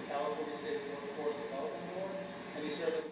California State Workforce Development Board, and he served as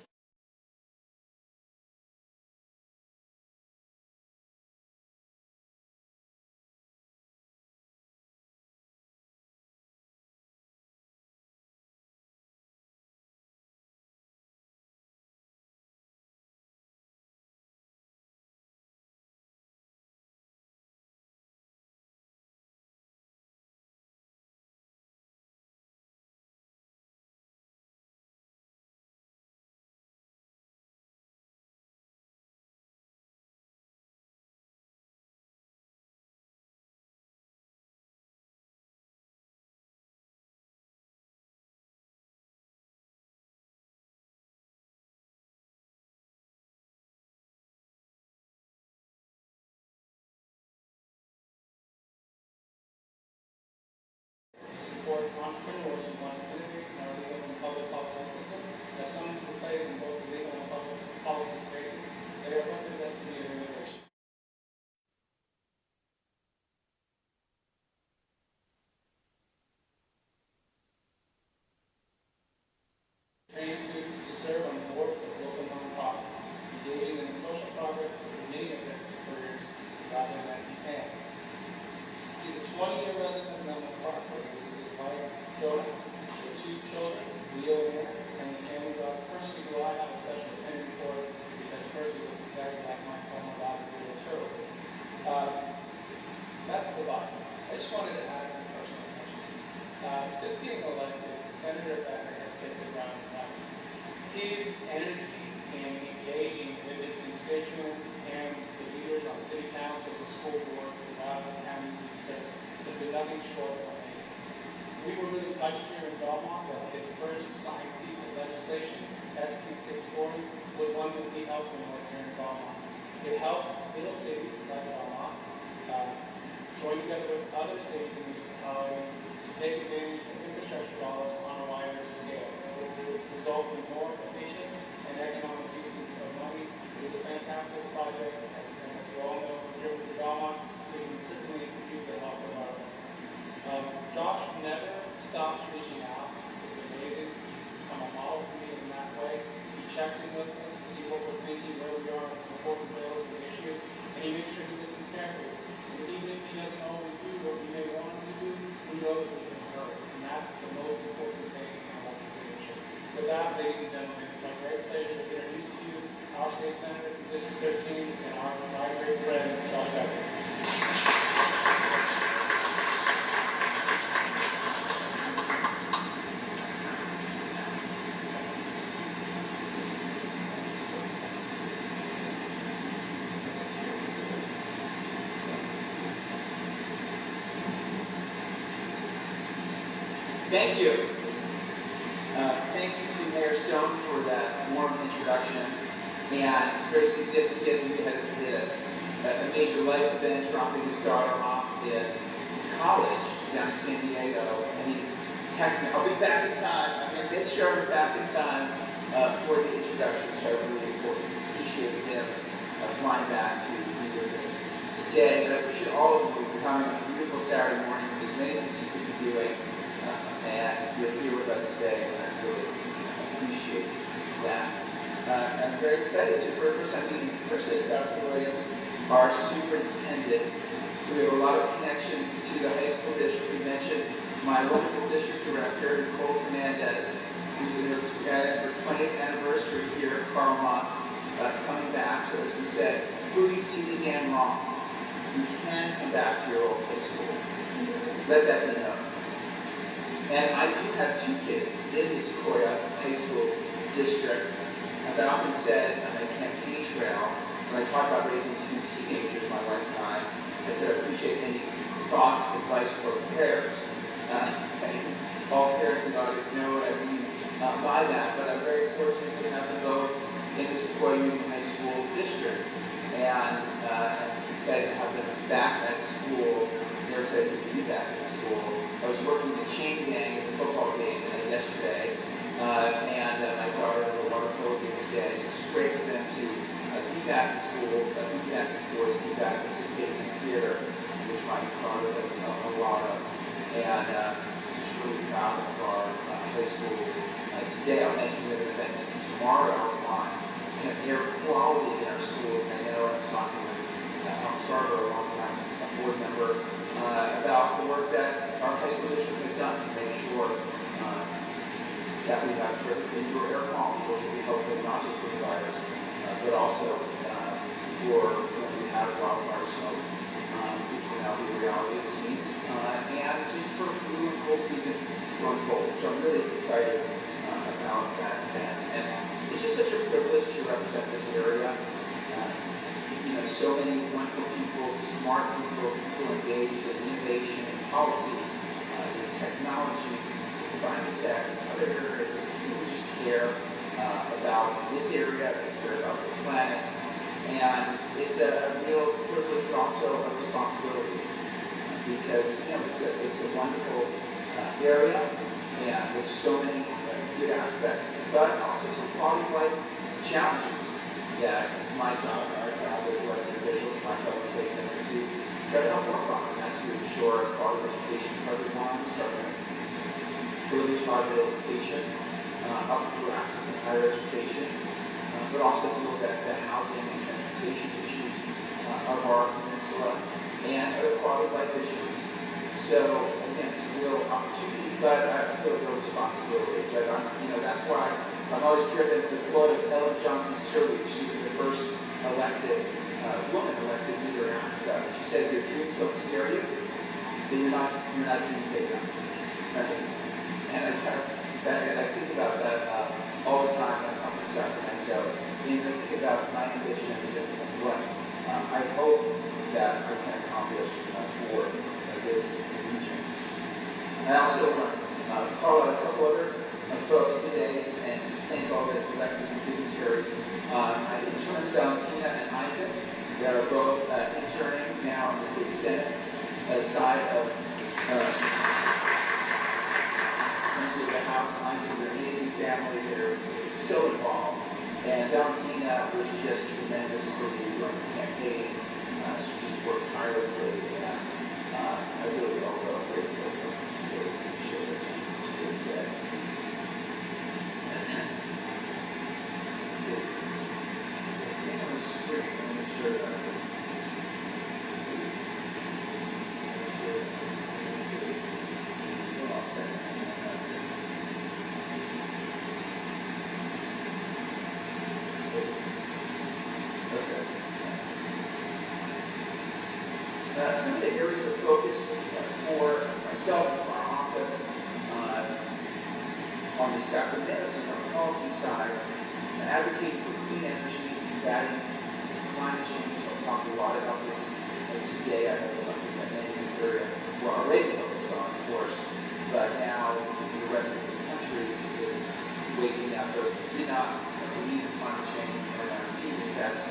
support entrepreneurs who want to innovate in our legal and public policy system. As someone who plays in both the legal and public policy spaces, they are both invested in innovation. Train students to serve on boards of local nonprofits, engaging in social progress at the beginning of their careers rather than the end. He's a 20-year resident of Belmont Park, where he was with his wife, Jonah, their 2 children, Leo and Anna, and the family dog, Percy, who I have a special affinity for because Percy looks exactly like my former dog, Leo Turtle. That's the bottom. I just wanted to add a few personal touches. Since being elected, Senator Becker has hit the ground running. His energy in engaging with his constituents and the leaders on city councils and school boards throughout the counties he serves has been nothing short of amazing. We were really touched here in Belmont that his first signed piece of legislation, SB 640, was one that we helped him with here in Belmont. It helps little cities like Belmont join together with other cities and municipalities to take advantage of infrastructure dollars on a wider scale. It will result in more efficient and economic uses of money. It is a fantastic project, and as you all know, here with Belmont, we can certainly use the help of our friends. Josh never stops reaching out. It's amazing. He's become a model for me in that way. He checks in with us to see what we're thinking, where we are, important bills and issues, and he makes sure he listens carefully. And even if he doesn't always do what we may want him to do, we know that we can hurt, and that's the most important thing in elected leadership. With that, ladies and gentlemen, it's my great pleasure to introduce to you our state senator from District 13 and my great friend, Josh Becker. Thank you. Thank you to Mayor Stone for that warm introduction. And very significant, we had a major life event dropping his daughter off in college down in San Diego. And he texted me, I'll be back in time. I'm going to make sure I'm back in time for the introduction. So I really appreciate him flying back to be with us today. And I appreciate all of you coming on a beautiful Saturday morning. There's many things you could be doing. And you're here with us today, and I really appreciate that. I'm very excited to, for the first time, meeting in person, Dr. Williams, our superintendent. So we have a lot of connections to the high school district. We mentioned my wonderful district director, Nicole Fernandez, who's in her 20th anniversary here at Carmont, coming back. So as we said, movies TV damn wrong. You can come back to your old high school. Let that be known. And I do have 2 kids in the Sequoia High School district. As I often said on my campaign trail, when I talk about raising 2 teenagers, my wife and I said I appreciate any thoughts, advice, or prayers. All parents in the audience know what I mean by that, but I'm very fortunate to have them both in the Sequoia Union High School district. And I'm excited to have them back at school. They're excited to be back at school. I was working with the chain gang at the football game yesterday, and my daughter has a water polo game today, so it's great for them to be back at school, be back at sports, be back participating in theater, which my daughter does a lot of, and just really proud of our high schools. Today I'll mention we have an event tomorrow on kind of air quality in our schools, and I know I was talking with Alan Sarver, a long-time board member, about the work that our high school district has done to make sure that we have terrific indoor air quality, which will be helpful not just for the virus, but also for when we have wildfire smoke, which will now be a reality, it seems, and just for flu and cold season going forward. So I'm really excited about that event. And it's just such a privilege to represent this area. So many wonderful people, smart people, people engaged in innovation and policy, in technology, in biotech, and other areas. People who just care about this area, they care about the planet. And it's a real privilege, but also a responsibility, because it's a wonderful area, and with so many good aspects, but also some quality of life challenges. Yeah, it's my job, our job as elected officials, my job as state senator to try to help work on, and that's to ensure quality of education for everyone, starting with early childhood education, up through access to higher education, but also to look at the housing and transportation issues of our peninsula and other quality of life issues. So again, it's a real opportunity, but I feel a real responsibility. But that's why I'm always driven. The quote of Ellen Johnson Sirleaf, she was the first woman elected leader in Africa. She said, "If your dreams don't scare you, then you're not dreaming big enough." Right? And I think about that all the time when I'm in Sacramento. And I think about my ambitions and what I hope that I can accomplish for this region. I also want to call out a couple other folks today and thank all the electors and dignitaries. My interns, Valentina and Isaac, that are both interning now in the state senate side of the House. Isaac, they're an amazing family. They're so involved. And Valentina was just tremendously during the campaign. She just worked tirelessly, and I really owe her a great deal, so I really appreciate that she's here today. Let's see. On the screen, let me make sure that some of the areas of focus for myself and for our office on the Sacramento policy side, advocating for clean energy, combating climate change. I'll talk a lot about this today. I know it's something that many in this area were already focused on, of course, but now the rest of the country is waking up. Those who did not believe in climate change are now seeing the effects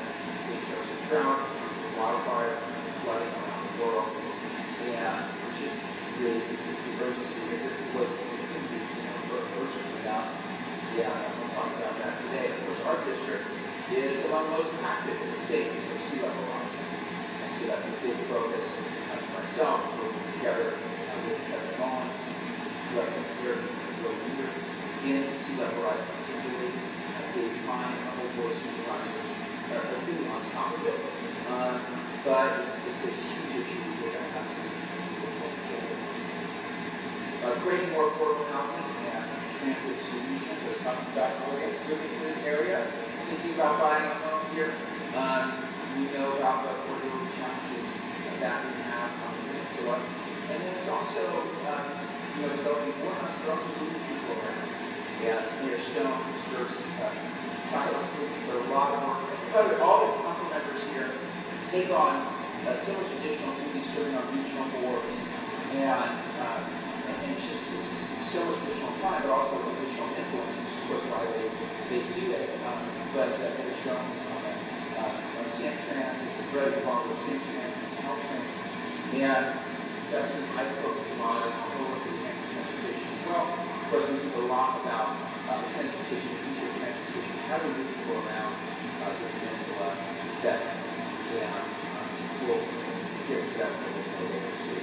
in terms of drought, in terms of wildfire, flooding around the world, and it just raises the urgency as if it couldn't be urgent enough. Yeah, we'll talk about that today. Of course, our district is among the most impacted in the state for sea level rise, and so that's a big focus for myself, working together with Kevin Belmont, who I consider a leader in sea level rise, particularly Dave Pine and a whole board of supervisors are really on top of it. But it's a huge issue we're going to have to deal with going forward. Creating more affordable housing and transit solutions. I was talking about moving to this area, thinking about buying a home here. We know about the affordability challenges that we have on the peninsula. And then it's also developing more houses, but also moving people around. Yeah, Mayor Stone serves tirelessly. It's a lot of work. By the way, all the council members here take on so much additional duties serving on regional boards, and it's so much additional time, but also additional influence, which is of course why they do it. But Mayor Stone is on Sam Trans, very involved with Sam Trans and Caltrain, and that's been my focus a lot on the transportation as well. Of course, we think a lot about the transportation, the future of transportation, how do we move people around the peninsula that we'll get to that a little bit later too.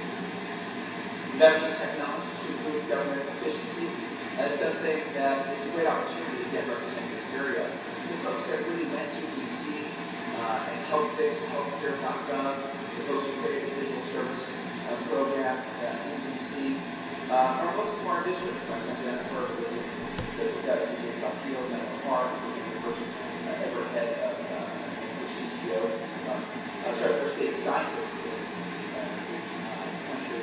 Leveraging technology. to improve government efficiency as something that is a great opportunity to again represent this area. The folks that really went to DC and helped fix healthcare.gov, the folks who created the digital service program in DC, are most of our district. My friend Jennifer was a civil deputy in Buttigieg, Menlo Park, the first ever head of first CTO, first data scientist in the country,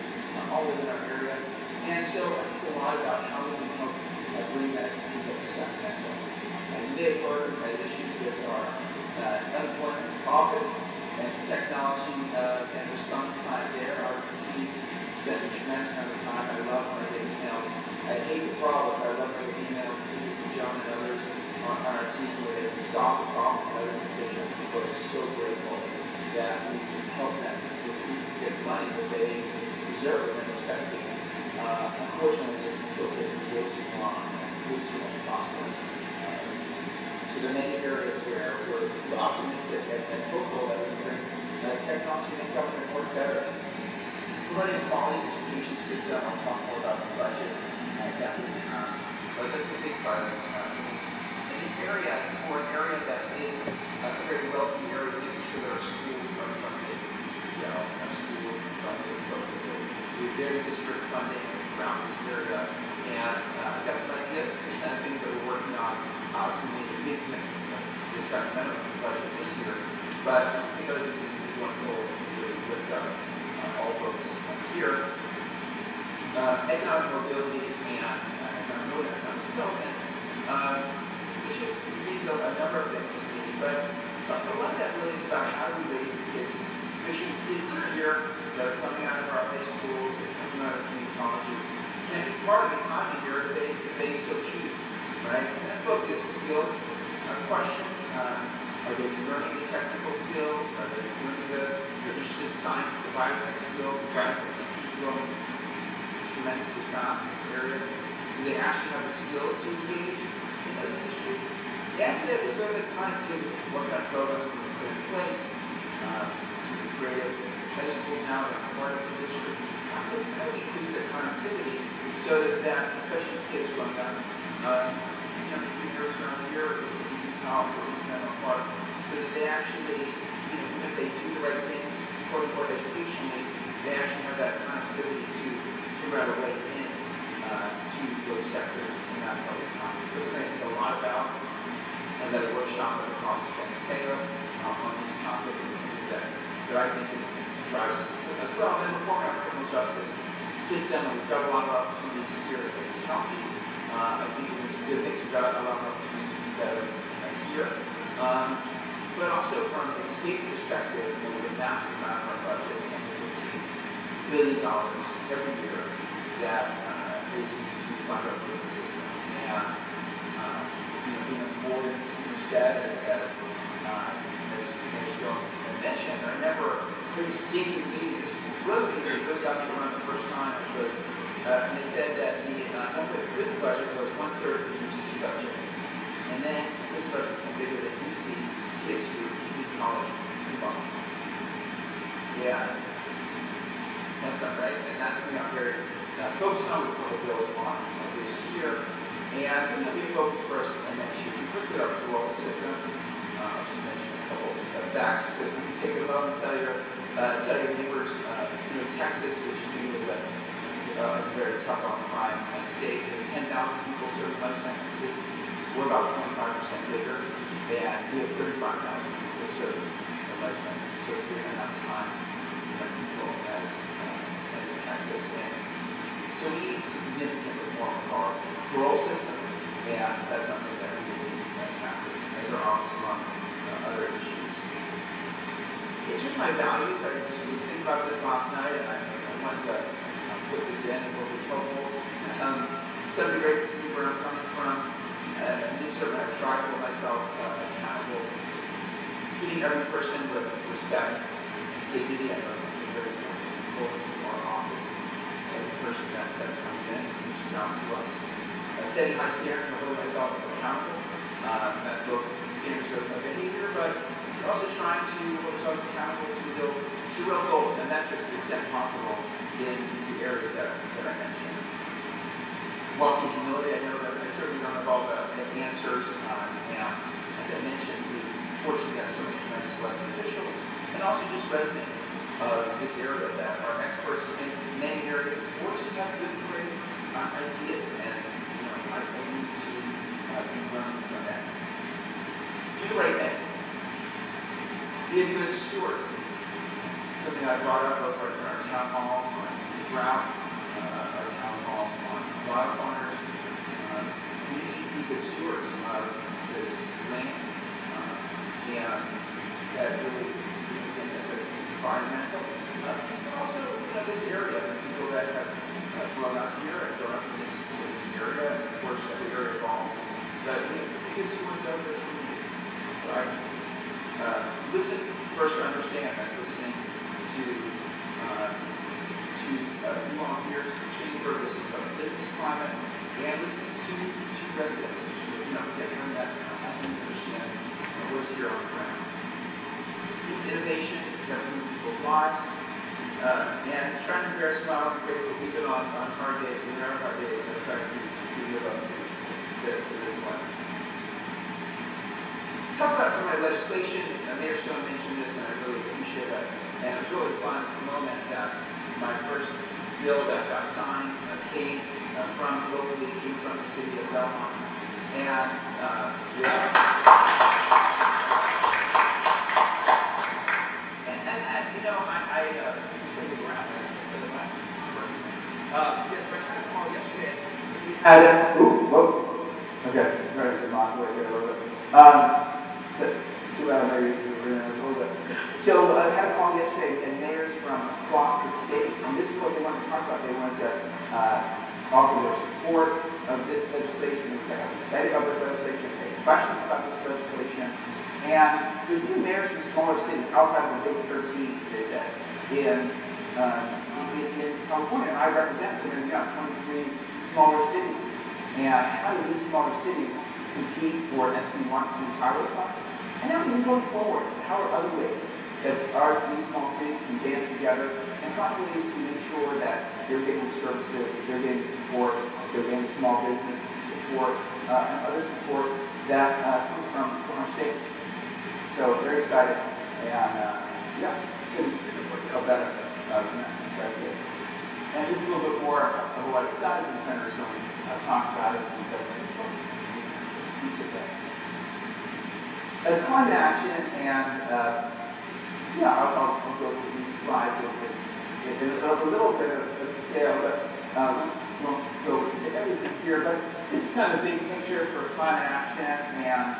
all within our area. And so I think a lot about how we can help bring that expertise up to Sacramento. You may have heard of issues with our unemployment office and technology and response time there. Our team spent a tremendous amount of time. I love when I get emails. I hate the problem, but I love when I get emails from John and others on our team where they solve the problem for other decision. People are so grateful that we can help them get money that they deserve and expecting. Unfortunately, it just still taking way too long, way too much process. So there are many areas where we're optimistic and hopeful that we can bring technology and government work better. We're running a quality education system. I'll talk more about the budget that we have. But that's a big part of in this area, for an area that is a very wealthy area, making sure that our schools are funded. You know, our schools are funded appropriately. We have very disparate funding around this area. And I've got some ideas and things that we're working on. Obviously, we need a big commitment from the Sacramento budget this year. But I think other things we can do going forward is really lift up all those here. Economic mobility and economic development. It just means a number of things to me. But the one that really is about how do we raise the kids, especially kids here that are coming out of our high schools, that are coming out of community colleges, can be part of the economy here if they so choose, right? And that's both a skills question. Are they learning the technical skills? Are they learning they're interested in science, the biotech skills? The biotech keep growing tremendously fast in this area. Do they actually have the skills to engage in those industries? And it was really the connectivity. What kind of programs can we put in place? Some of the creative high schools now that are part of the district. How do we increase their connectivity so that especially kids growing up, years around here, or East College or East Menlo Park, so that they actually, even if they do the right things, quote unquote, educationally, they actually have that connectivity to figure out a way in to those sectors in that public economy. So it's going to think a lot about that workshop at the College of San Mateo on this topic, and something that I think drives us as well. And then reforming our criminal justice system, and we've got a lot of opportunities here at the county. I think there's some good things. We've got a lot of opportunities to do better here. But also from a state perspective, with a massive amount of our budget, $10 to $15 billion every year, that is used to fund our business system. And more than you said, as Still mentioned, I remember very stating meetings. One of the things that really got me around the first time, which was, and they said that this budget was 1/3 of the UC budget, and then this budget became bigger than UC, CSU, community college combined. Yeah, that's not right, and that's something I'm very focused on with a couple bills on this year. And something that we focus first and next year, we looked at our parole system. I'll just mention a couple of facts so that we can take a moment and tell your neighbors. Texas, which you knew is a very tough on crime state, has 10,000 people serving life sentences. We're about 25% bigger, and we have 35,000 people serving life sentences, so 3.5 times people as Texas. And so we need significant reform of our parole system, and that's something that we will tackle as our office among other issues. In terms of my values, I just was thinking about this last night, and I wanted to put this in and hope it's helpful. Some great to see where I'm coming from, and this sort of try to hold myself accountable, treating every person with respect and dignity. I know something very important to our office, every person that comes in and reaches out to us. Setting high standards and holding myself accountable, at both standards of behavior, but also trying to hold ourselves accountable to real goals and metrics to the extent possible in the areas that I mentioned. welcome humility. I know that I certainly don't have all the answers. And as I mentioned, we fortunately have so many tremendous elected officials and also just residents of this area that are experts in many areas or just have good, great ideas. And I need to be learning from that. Do the right thing. Be a good steward. Something I brought up over in our town halls on the drought, our town halls on wildfires. We need to be good stewards of this land, and that really, again, that's environmental. But also, this area, the people that have grown up here and grown up in this area, of course, every area evolves. But we need to be good stewards of the community. Right? Listen first to understand. That's listening to belong here to the chamber, listen to the business climate, and listen to residents. Just getting that understand what's here on the ground. Innovation that moves people's lives, and trying to bear a smile and grateful even on hard days. And there are hard days, and I'm trying to live up to this one. Talk about some of my legislation. Mayor Stone mentioned this, and I really appreciate that. And it was really fun moment that my first bill that got signed came from locally, came from the city of Belmont. And yes, I had a call yesterday. We had a, okay, right, to modulate it a little bit. Too loud, maybe we're in a little bit. So I had a call yesterday, and mayors from across the state, and this is what they wanted to talk about. They wanted to offer their support of this legislation. They were excited about this legislation. They had questions about this legislation. And there's new mayors from smaller cities outside of the Big 13, they said, in California. I represent some 23 smaller cities. And how do these smaller cities compete for SB1 for these highway funds? And now even going forward, how are other ways that these small cities can band together and find ways to make sure that they're getting services, that they're getting support, they're getting small business support, and other support that comes from our state. So very excited, and couldn't tell better from that perspective. And this is a little bit more of what it does, and Senator Stone talked about it. Climate action, and I'll go through these slides in a little bit of detail, but won't go into everything here. But this is kind of a big picture for climate action, and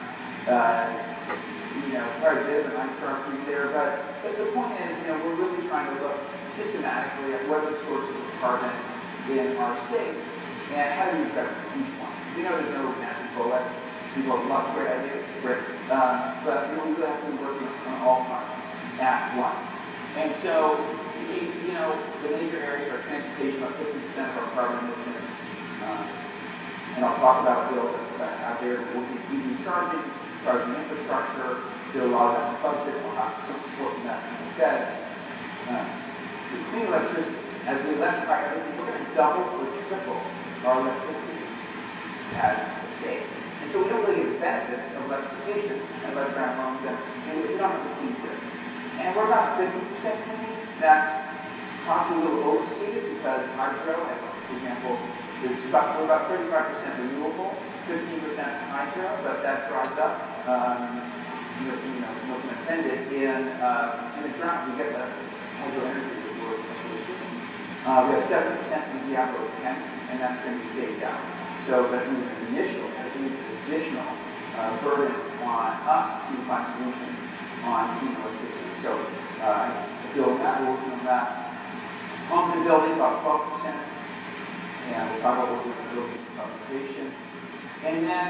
quite a bit of an eye chart for you there. But the point is, we're really trying to look systematically at what are the sources of carbon in our state, and how do we address each one. We know there's no magic bullet. People have lots of great ideas, great. But we really have to be working on all fronts at once. And so, see, the major areas are transportation, about 50% of our carbon emissions. And I'll talk about a bill out there that will be EV charging infrastructure, did a lot of that in the budget. We'll have some support from that from the feds. The clean electricity, as we electrify everything, we're going to double or triple our electricity use as a state. And so we don't really get the benefits of electrification and electrifying homes, and we don't have the clean grid. And we're about 50% clean. That's possibly a little overstated because hydro, as for example, we're about 35% renewable, 15% hydro, but that dries up. Looking attended in a drought, we get less hydro energy as we're assuming. We have 7% from Diablo 10, and that's going to be phased out. So that's an additional burden on us to find solutions on clean electricity. So we're working on that. Homes and buildings, about 12%. And we'll talk about what we're doing with decarbonization. And then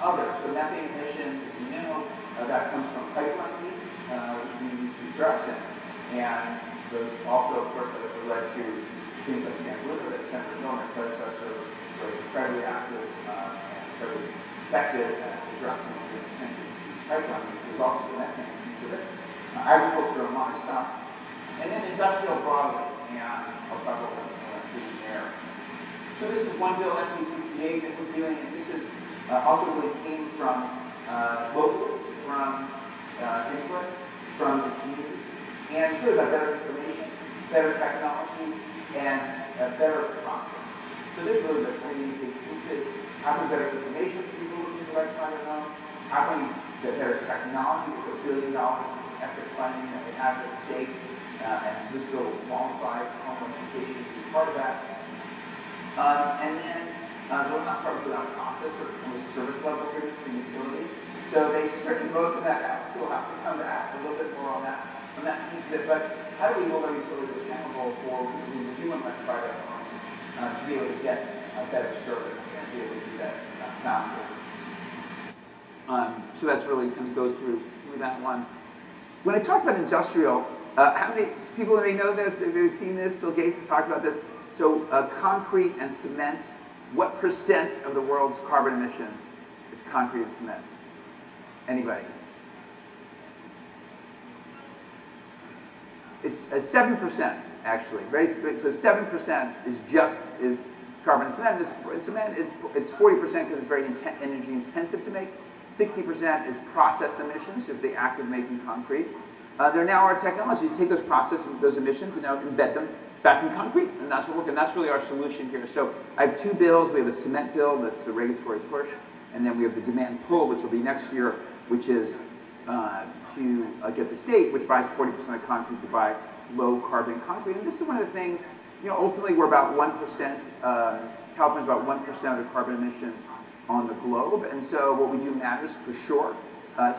others, so methane emissions, as you know, that comes from pipeline leaks, which we need to address. And those also, of course, have led to things like San Luis, that Senator Becker, predecessor, was incredibly active and incredibly effective at addressing the attention to these pipeline leaks. There's also the methane piece of it. Agriculture, a lot of stuff. And then industrial broadly, and I'll talk about what I'm doing there. So this is one bill, SB 68, that we're doing, and this is also really came from locally, from input, from the community. And it's really about better information, better technology, and a better process. So there's really the three big pieces. How can we better information for people looking for rights find their home? How can we get better technology for $1 billion of this epic funding that we have at the state? And so this bill will qualify home education to be part of that. And then the last part is without process or service level agreements for utilities. So they've stricken most of that out, so we'll have to come back a little bit more on that piece of it. But how do we hold our utilities accountable for who we do electrify their homes to be able to get a better service and be able to do that faster? So that's really kind of goes through that one. When I talk about industrial, how many people may know this? Have you seen this? Bill Gates has talked about this. So concrete and cement, what percent of the world's carbon emissions is concrete and cement? Anybody? It's 7% actually. Right? So 7% is carbon and cement. Cement it's 40% because it's very energy intensive to make. 60% is process emissions, just the act of making concrete. There now are technologies to take those emissions and now embed them back in concrete, and that's what we're working. That's really our solution here. So I have two bills. We have a cement bill, that's the regulatory push, and then we have the demand pull, which will be next year, which is to get the state, which buys 40% of concrete, to buy low carbon concrete. And this is one of the things, ultimately we're about 1%, California's about 1% of the carbon emissions on the globe, and so what we do matters for sure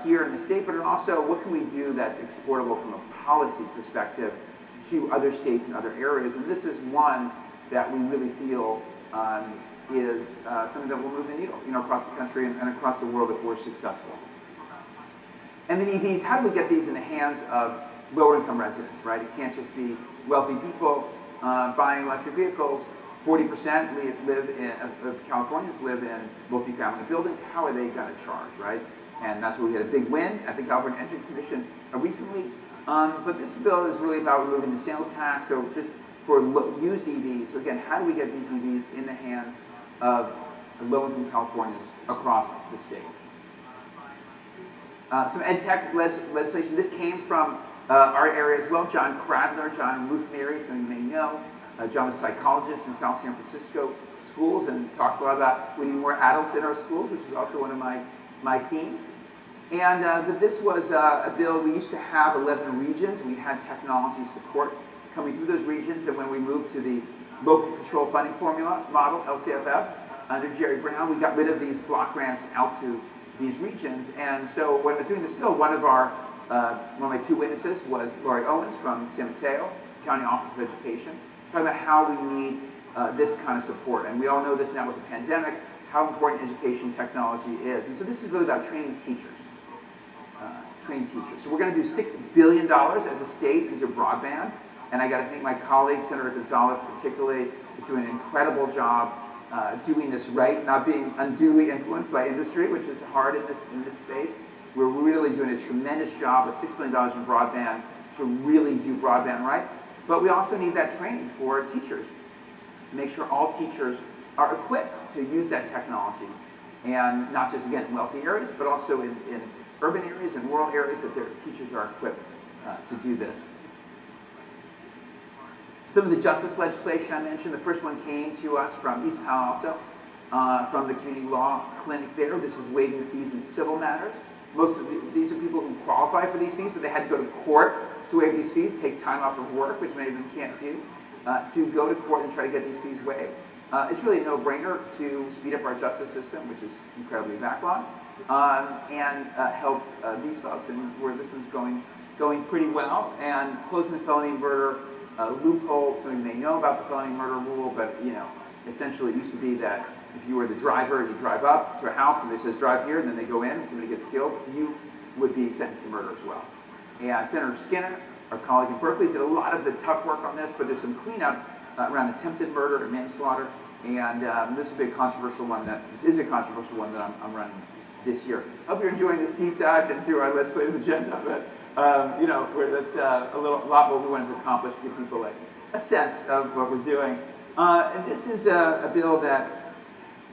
here in the state, but also what can we do that's exportable from a policy perspective to other states and other areas. And this is one that we really feel is something that will move the needle, across the country and across the world if we're successful. And then EVs, how do we get these in the hands of lower income residents, right? It can't just be wealthy people buying electric vehicles. 40% of Californians live in multifamily buildings. How are they going to charge, right? And that's where we had a big win at the California Energy Commission recently. But this bill is really about removing the sales tax, so just for used EVs. So again, how do we get these EVs in the hands of low-income Californians across the state? Some ed tech legislation. This came from our area as well. John Cradler, John and Ruth Mary, some of you may know. John was a psychologist in South San Francisco schools and talks a lot about we need more adults in our schools, which is also one of my themes. And this was a bill. We used to have 11 regions. We had technology support coming through those regions, and when we moved to the local control funding formula model, LCFF, under Jerry Brown, we got rid of these block grants out to these regions. And so when I was doing this bill, one of my two witnesses was Laurie Owens from San Mateo County Office of Education, talking about how we need this kind of support. And we all know this now with the pandemic, how important education technology is. And so this is really about training teachers. So we're going to do $6 billion as a state into broadband. And I got to thank my colleague, Senator Gonzalez particularly, is doing an incredible job doing this right, not being unduly influenced by industry, which is hard in this space. We're really doing a tremendous job with $6 billion in broadband to really do broadband right. But we also need that training for teachers. Make sure all teachers are equipped to use that technology. And not just, again, in wealthy areas, but also in urban areas and rural areas, that their teachers are equipped to do this. Some of the justice legislation I mentioned, the first one came to us from East Palo Alto, from the community law clinic there. This is waiving fees in civil matters. Most of these are people who qualify for these fees, but they had to go to court to waive these fees, take time off of work, which many of them can't do, to go to court and try to get these fees waived. It's really a no-brainer to speed up our justice system, which is incredibly backlogged, and help these folks, and where this was going pretty well. And closing the felony murder loophole. Some of you may know about the felony murder rule, but essentially it used to be that if you were the driver, you drive up to a house and it says drive here, and then they go in and somebody gets killed, you would be sentenced to murder as well. And Senator Skinner, our colleague in Berkeley, did a lot of the tough work on this, but there's some cleanup around attempted murder and manslaughter, and this would be a controversial one that I'm running this year. I hope you're enjoying this deep dive into our legislative agenda, but where that's a lot what we wanted to accomplish, to give people a sense of what we're doing. And this is a bill that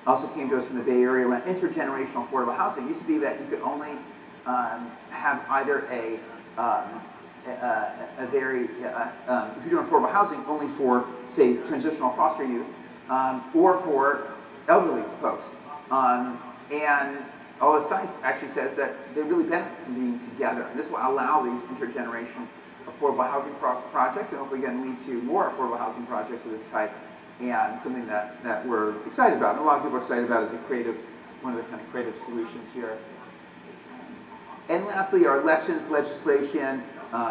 also came to us from the Bay Area around intergenerational affordable housing. It used to be that you could only have either if you're doing affordable housing, only for, say, transitional foster youth, or for elderly folks. And all the science actually says that they really benefit from being together. And this will allow these intergenerational affordable housing projects, and hopefully again lead to more affordable housing projects of this type, and something that we're excited about. And a lot of people are excited about as a creative, one of the kind of creative solutions here. And lastly, our elections legislation.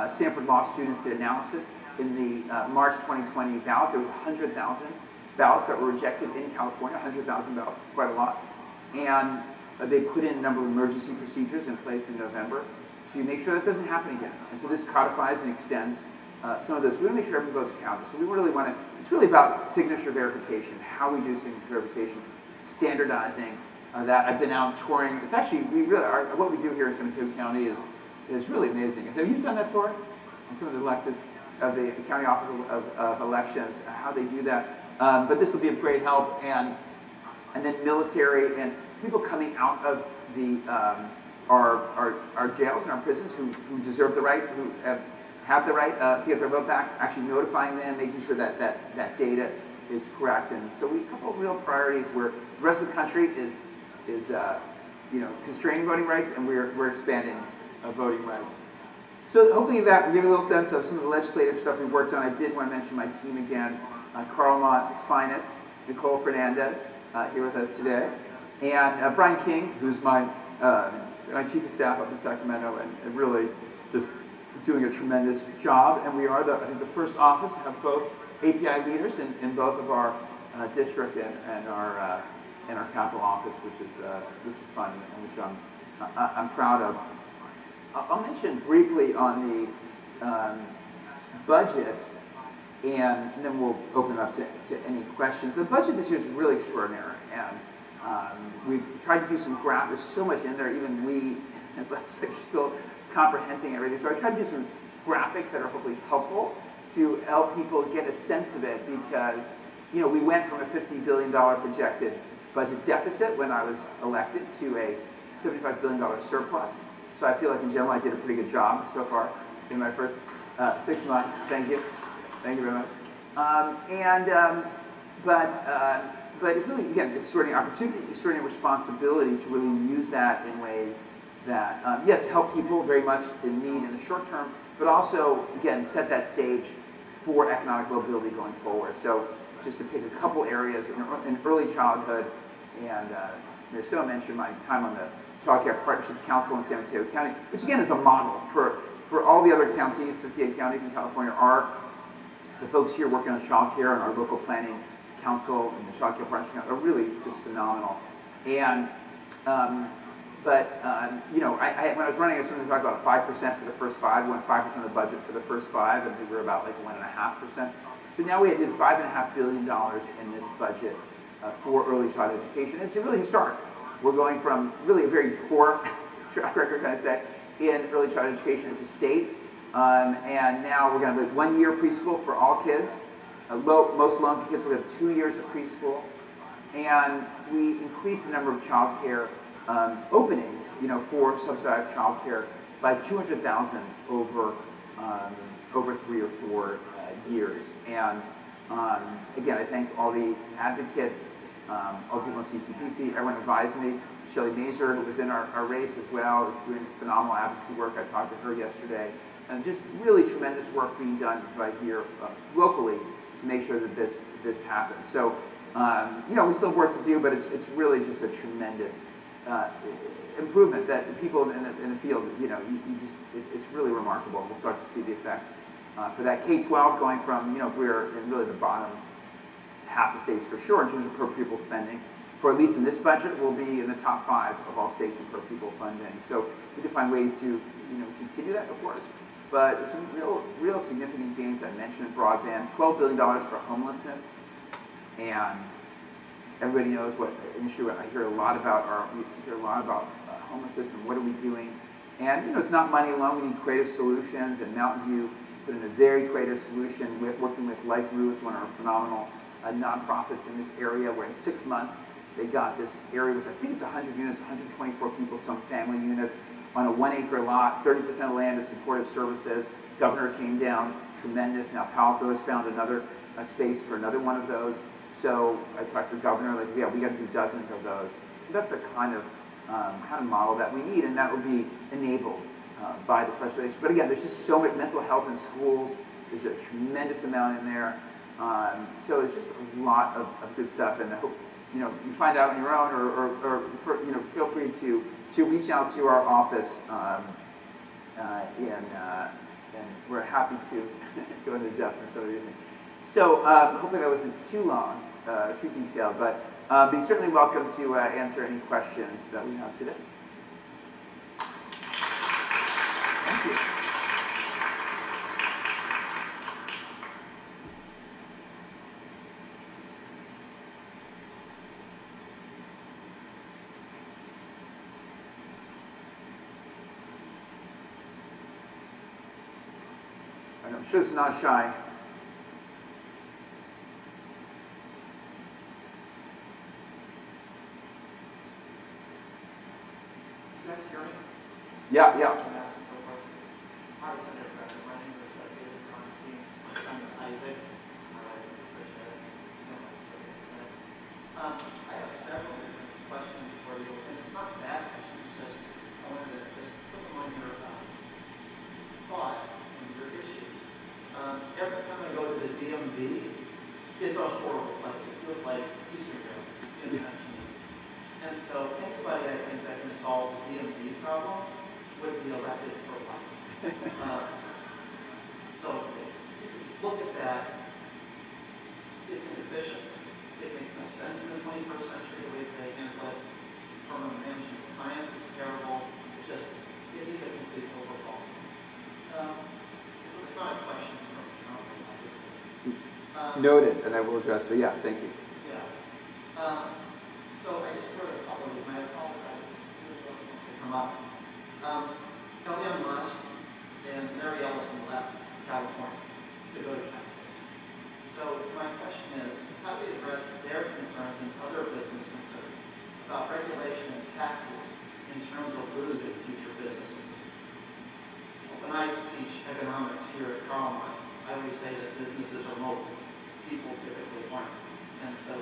Stanford Law students did analysis in the March 2020 ballot. There were 100,000 ballots that were rejected in California, 100,000 ballots, quite a lot. And they put in a number of emergency procedures in place in November to make sure that doesn't happen again. And so this codifies and extends some of those. We want to make sure every vote's counted. So we really want to, it's really about signature verification, how we do signature verification, standardizing that. I've been out touring. It's actually, we really are, what we do here in Sacramento County is really amazing. So you've done that tour? And some of the electeds of the County Office of Elections, how they do that. But this will be of great help. And then military and people coming out of the our jails and our prisons who deserve the right, who have the right to get their vote back, actually notifying them, making sure that data is correct. And so we have a couple of real priorities where the rest of the country is constraining voting rights, and we're expanding voting rights. So hopefully that will give you a little sense of some of the legislative stuff we've worked on. I did want to mention my team again, Carl Mott's finest, Nicole Fernandez, here with us today, and Brian King, who's my chief of staff up in Sacramento, and really just doing a tremendous job. And we are, I think, the first office to have both API leaders in both of our district and our capital office, which is fun and which I'm proud of. I'll mention briefly on the budget, and then we'll open it up to any questions. The budget this year is really extraordinary, and we've tried to do some graph. There's so much in there, even we as legislators still comprehending everything. So I tried to do some graphics that are hopefully helpful to help people get a sense of it, because we went from a $50 billion projected budget deficit when I was elected to a $75 billion surplus. So I feel like in general I did a pretty good job so far in my first 6 months. Thank you. Thank you very much. But it's really, again, extraordinary opportunity, extraordinary responsibility to really use that in ways that, yes, help people very much in need in the short term, but also, again, set that stage for economic mobility going forward. So just to pick a couple areas in early childhood, and Mayor Stone mentioned my time on the Child Care Partnership Council in San Mateo County, which again is a model for all the other counties. 58 counties in California are the folks here working on child care, and our local planning council and the Child Care Partnership Council are really just phenomenal. And when I was running, I was going to talk about 5% for the first 5. We went 5% of the budget for the first 5, and we were about like 1.5%. So now we did $5.5 billion in this budget for early childhood education. It's really historic. We're going from really a very poor track record, can I say, in early childhood education as a state, and now we're going to have 1 year preschool for all kids. Most low-income kids will have 2 years of preschool, and we increase the number of child care openings, for subsidized child care by 200,000 over 3 or 4 years. And again, I thank all the advocates, all the people in CCPC, everyone advised me. Shelley Mazer, who was in our race as well, is doing phenomenal advocacy work. I talked to her yesterday. And just really tremendous work being done right here locally to make sure that this happens. So, we still have work to do, but it's really just a tremendous improvement that the people in the field, it's really remarkable. We'll start to see the effects for that. K-12 going from, we're in really the bottom half the states for sure in terms of per pupil spending. For at least in this budget, we'll be in the top 5 of all states in per pupil funding. So we need to find ways to, continue that, of course. But some real significant gains. I mentioned broadband, $12 billion for homelessness, and everybody knows what an issue I hear a lot about. Homelessness and what are we doing? And it's not money alone. We need creative solutions. And Mountain View put in a very creative solution with working with Life Moves, one of our phenomenal nonprofits in this area where in 6 months they got this area with, I think it's 100 units, 124 people, some family units, on a 1-acre lot, 30% of the land is supportive services. Governor came down, tremendous. Now Palo Alto has found another space for another one of those. So I talked to the governor, like, yeah, we got to do dozens of those. And that's the kind of model that we need, and that will be enabled by this legislation. But again, there's just so much mental health in schools. There's a tremendous amount in there. So it's just a lot of good stuff, and I hope you find out on your own, or feel free to reach out to our office, and we're happy to go into depth in some of these things. So hopefully that wasn't too long, too detailed, but be certainly welcome to answer any questions that we have today. Thank you. I'm sure it's not shy. You guys hear me? Yeah. Hi, Senator Becker. My name is David Bronstein. My son is Isaac. I appreciate it. I have several different questions for you, and it's not bad questions. It's just I wanted to just put them on your thoughts and your issues. Every time I go to the DMV, it's a horrible place. It feels like Easterville in the 1980s. And so anybody I think that can solve the DMV problem would be elected for life. So if you look at that, it's inefficient. It makes no sense in the 21st century the way they handle it. From a management science, it's terrible. It's just, it needs a complete overhaul. So it's not a question from Trump, obviously. Noted, and I will address, but yes, thank you. Yeah. So I just wrote a couple of these, and I apologize if wants to come up. Elon Musk and Larry Ellison left California to go to Texas. So my question is, how do we address their concerns and other business concerns about regulation and taxes in terms of losing future businesses? When I teach economics here at Belmont, I always say that businesses are mobile. People typically aren't. And so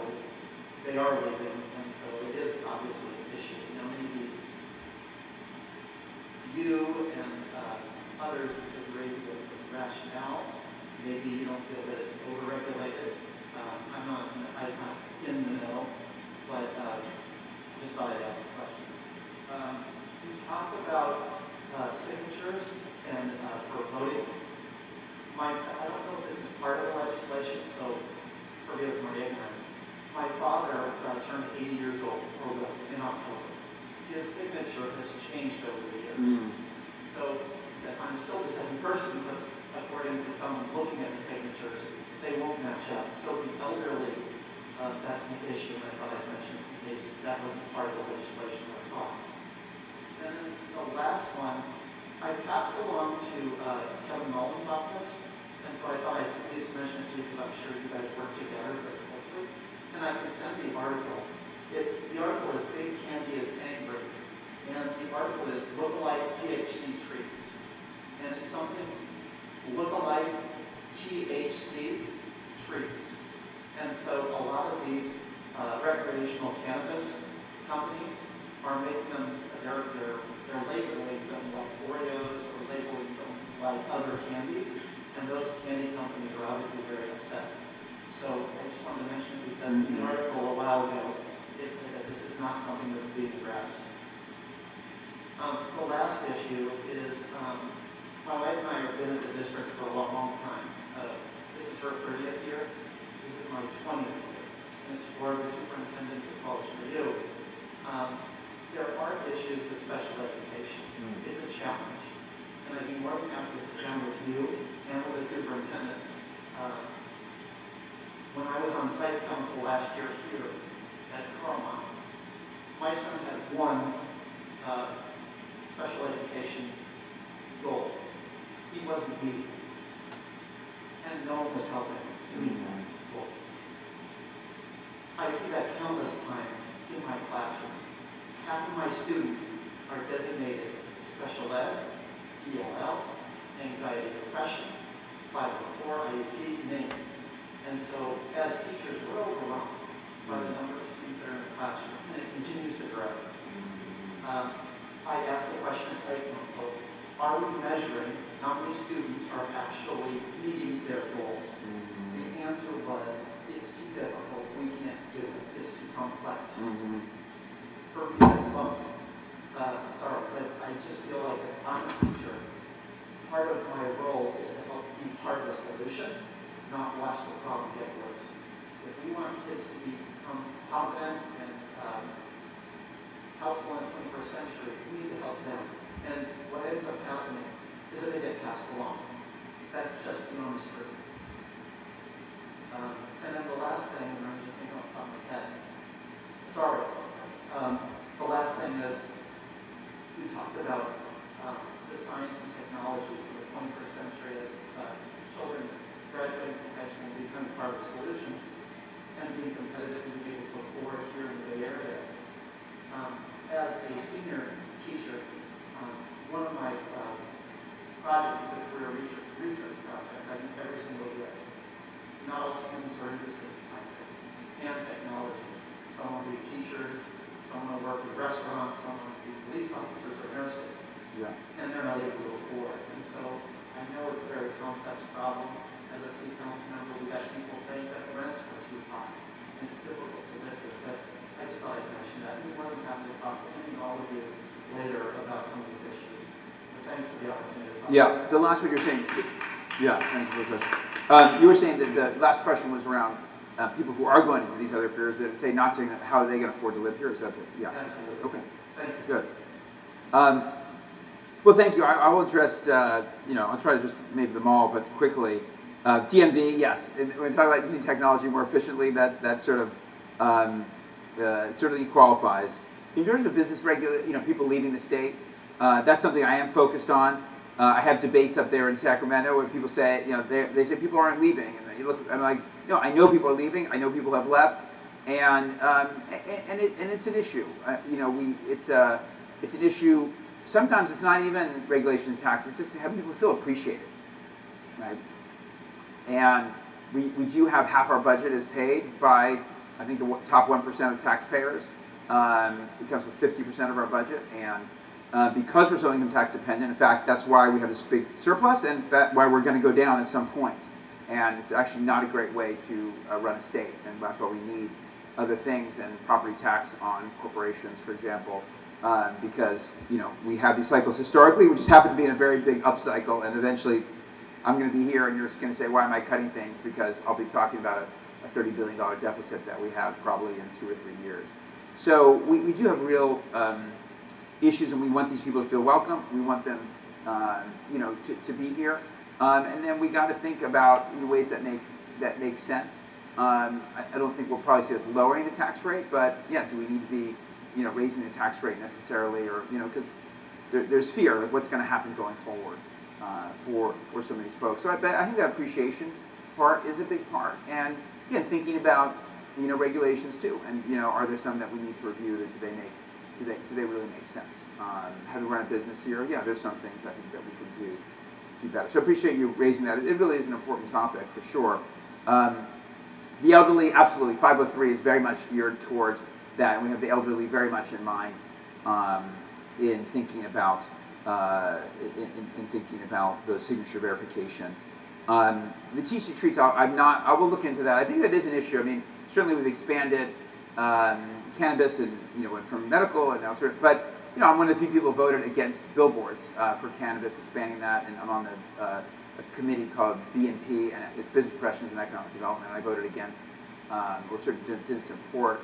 they are leaving, and so it is obviously an issue. Maybe you and others disagree with the rationale. Maybe you don't feel that it's overregulated. I'm not in the know, but just thought I'd ask the question. You talked about signatures and for voting. I don't know if this is part of the legislation, so forgive my ignorance. My father turned 80 years old in October. His signature has changed over the years. So he said, I'm still the same person, but according to someone looking at the signatures, they won't match up. So the elderly, that's the issue, and I thought I'd mention in case that wasn't part of the legislation I thought. And then the last one, I passed along to Kevin Mullen's office, and so I thought I'd at least mention it to you because I'm sure you guys work together very closely. And I can send the article. The article is Big Candy is Angry. And the article is Lookalike THC Treats. And it's something lookalike THC treats. And so a lot of these recreational cannabis companies are making them, they're labeling them like Oreos or labeling them like other candies. And those candy companies are obviously very upset. So I just wanted to mention it because in the article a while ago, it said that this is not something that's being addressed. The last issue is, my wife and I have been in the district for a long time. This is her 30th year. This is my 20th year. And it's for the superintendent as well as for you. There are issues with special education. It's a challenge. And I'd be more than happy to sit down with you and with the superintendent. When I was on site council last year here at Belmont, my son had one special education goal. He wasn't meeting. And no one was helping to meet that goal. I see that countless times in my classroom. Half of my students are designated special ed, ELL, anxiety and depression, 504, IEP, name it. And so as teachers, we're overwhelmed by the number of students that are in the classroom, and it continues to grow. I asked the question at Site Council, are we measuring how many students are actually meeting their goals? The answer was, it's too difficult, we can't do it, it's too complex. For reasons both, sorry, but I just feel like if I'm a teacher, part of my role is to help be part of the solution, not watch the problem get worse. If we want kids to become confident and helpful in the 21st century, we need to help them. And what ends up happening is that they get passed along. That's just the honest truth. And then the last thing, and I'm just thinking off the top of my head, sorry, the last thing is, we talked about the science and technology for the 21st century as children graduating from high school and becoming part of the solution and being competitive and being able to afford here in the Bay Area. As a senior teacher, one of my projects is a career research project I do every single year. Not all students are interested in science and technology. Some want to be teachers, some want to work in restaurants, some want to be police officers or nurses. Yeah. And they're not able to afford. And so I know it's a very complex problem. As a city council member, we've got people saying that the rents are too high. And it's difficult to live with. But I just thought I'd mention that. I'm more than happy to talk to any and all of you later about some of these issues. But thanks for the opportunity to talk. Yeah, the last one you're saying, yeah, thanks for the question. You were saying that the last question was around people who are going into these other careers that say not to, how are they going to afford to live here? Is that the, yeah? Absolutely. Okay. Thank you. Good. Well, thank you. I will address, I'll try to just maybe them all, but quickly. DMV, yes. And when we talk about using technology more efficiently, that sort of certainly qualifies. In terms of business people leaving the state, that's something I am focused on. I have debates up there in Sacramento where people say, they say people aren't leaving, and you look, I'm like, no, I know people are leaving. I know people have left, and it's an issue. It's an issue. Sometimes it's not even regulations, taxes. It's just having people feel appreciated, right? And we do have half our budget is paid by, I think, the top 1% of taxpayers. It comes with 50% of our budget, and because we're so income tax dependent, in fact, that's why we have this big surplus, and that's why we're going to go down at some point. And it's actually not a great way to run a state, and that's why we need other things, and property tax on corporations, for example, because we have these cycles historically. We just happen to be in a very big upcycle, and eventually I'm going to be here, and you're just going to say, why am I cutting things? Because I'll be talking about a $30 billion deficit that we have probably in 2 or 3 years. So we do have real issues, and we want these people to feel welcome. We want them, to be here, and then we got to think about ways that make sense. I don't think we'll probably see us lowering the tax rate, but yeah, do we need to be, raising the tax rate necessarily, or because there's fear, like what's going to happen going forward for some of these folks. So I think that appreciation part is a big part, and again, thinking about regulations too, and are there some that we need to review that do they really make sense? Having run a business here, yeah, there's some things I think that we can do better. So I appreciate you raising that. It really is an important topic for sure. The elderly, absolutely, 503 is very much geared towards that, and we have the elderly very much in mind in thinking about the signature verification. The TC treats, I will look into that. I think that is an issue. I mean, certainly we've expanded cannabis, and went from medical and now but I'm one of the few people who voted against billboards for cannabis, expanding that, and I'm on a committee called BNP, and it's Business Professions and Economic Development, and I voted against, or certainly did support,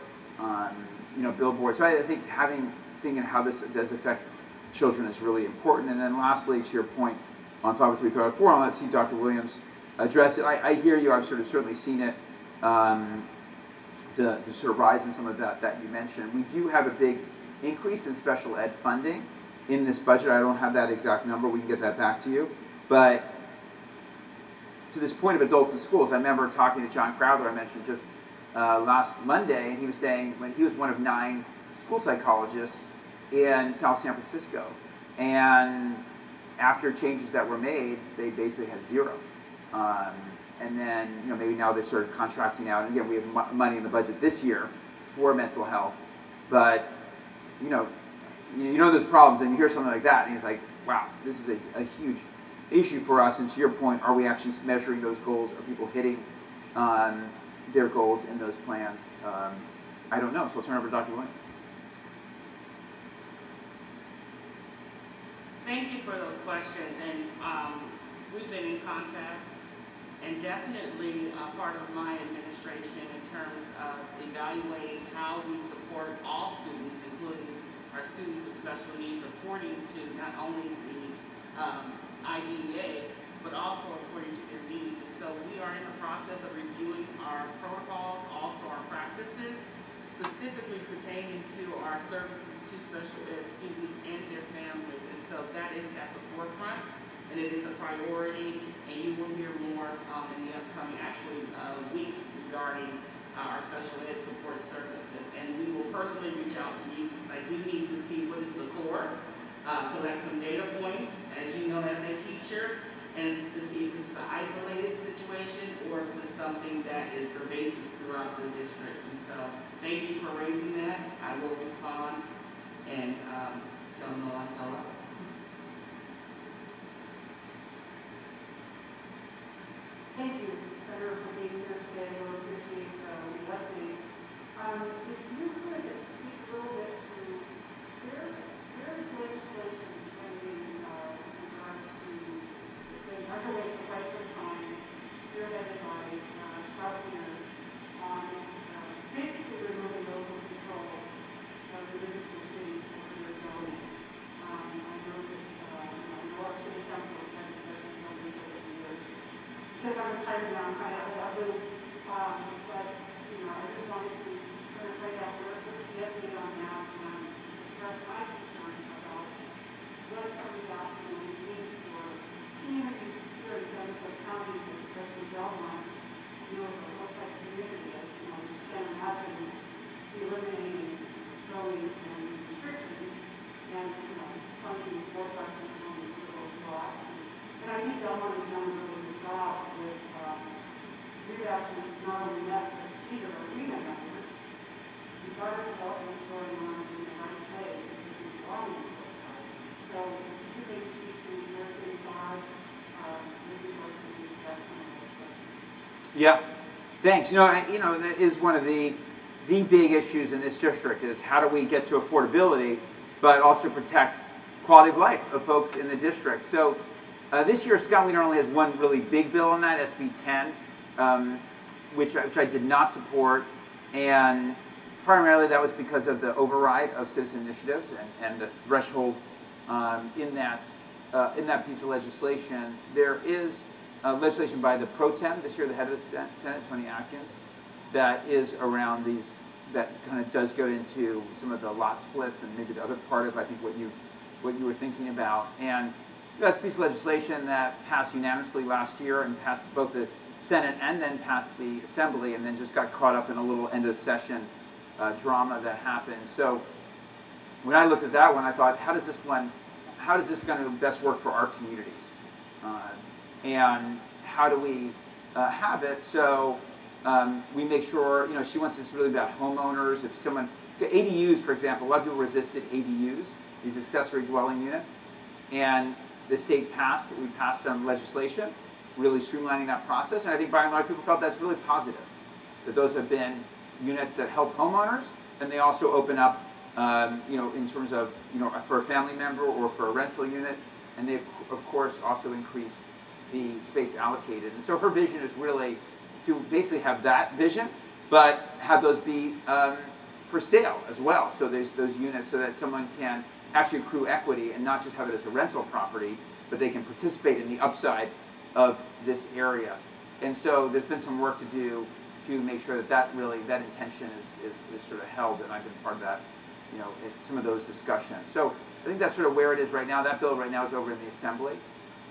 billboards. So I think thinking how this does affect children is really important. And then lastly, to your point on 503, 504, I'll let see Dr. Williams address it. I hear you. I've certainly seen it. The sort of rise in some of that you mentioned. We do have a big increase in special ed funding in this budget. I don't have that exact number. We can get that back to you. But to this point of adults in schools, I remember talking to John Crowther. I mentioned just last Monday, and he was saying when he was one of 9 school psychologists in South San Francisco, and after changes that were made, they basically had 0. And then, maybe now they've started contracting out. And again, we have money in the budget this year for mental health, but you know those problems, and you hear something like that, and you're like, wow, this is a huge issue for us. And to your point, are we actually measuring those goals? Are people hitting their goals in those plans? I don't know. So I'll turn it over to Dr. Williams. Thank you for those questions, and we've been in contact, and definitely part of my administration in terms of evaluating how we support all students, including our students with special needs, according to not only the IDEA, but also according to their needs. And so we are in the process of reviewing our protocols, also our practices, specifically pertaining to our services to special ed students and their families. And so that is at the forefront, and it is a priority, and you will hear more in the upcoming weeks regarding our special ed support services. And we will personally reach out to you because I do need to see what is the core, collect some data points, as you know, as a teacher, and to see if this is an isolated situation or if this is something that is pervasive throughout the district. And so thank you for raising that. I will respond and tell Noah hello. Thank you, Senator, for being here today. We appreciate the updates. If you could speak a little bit to there is legislation pending in regards to, it's been underway for quite some time, spearheaded by South leaders on basically removing local control of the individual cities for their zoning. I know that New York City Council has had discussions on this over the years. Because I'm retired now, I will, but, I just wanted to kind of find out what's the update on that, and express my concern about what some of that will mean for communities here in San Francisco County, but especially Belmont, what type of community is, we just can't imagine eliminating zoning and restrictions, and, funding foreplexes on these little lots. And I think Belmont has done a really good job with we've actually not only met but exceeded our arena numbers. We've got our development going on in the right place because we've gone on the website. So if you can speak to where things are, maybe what's the that kind of website. Yeah, thanks. That is one of the big issues in this district is how do we get to affordability, but also protect quality of life of folks in the district. So this year, Scott Wiener only has one really big bill on that, SB 10, which I did not support, and primarily that was because of the override of citizen initiatives and the threshold in that piece of legislation. There is legislation by the pro tem this year, the head of the Senate, Tony Atkins, that is around these, that kind of does go into some of the lot splits and maybe the other part of, I think, what you were thinking about. And that's a piece of legislation that passed unanimously last year and passed both the Senate and then passed the Assembly, and then just got caught up in a little end of session drama that happened. So when I looked at that one, I thought, how does this going to best work for our communities? And how do we have it so we make sure, she wants this really about homeowners. If someone, the ADUs, for example, a lot of people resisted ADUs, these accessory dwelling units, and the state we passed some legislation really streamlining that process, and I think by and large people felt that's really positive, that those have been units that help homeowners, and they also open up, in terms of, for a family member or for a rental unit, and they of course also increase the space allocated. And so her vision is really to basically have that vision, but have those be for sale as well. So there's those units so that someone can actually accrue equity and not just have it as a rental property, but they can participate in the upside of this area. And so there's been some work to do to make sure that intention is sort of held, and I've been part of that, some of those discussions. So I think that's sort of where it is right now. That bill right now is over in the Assembly.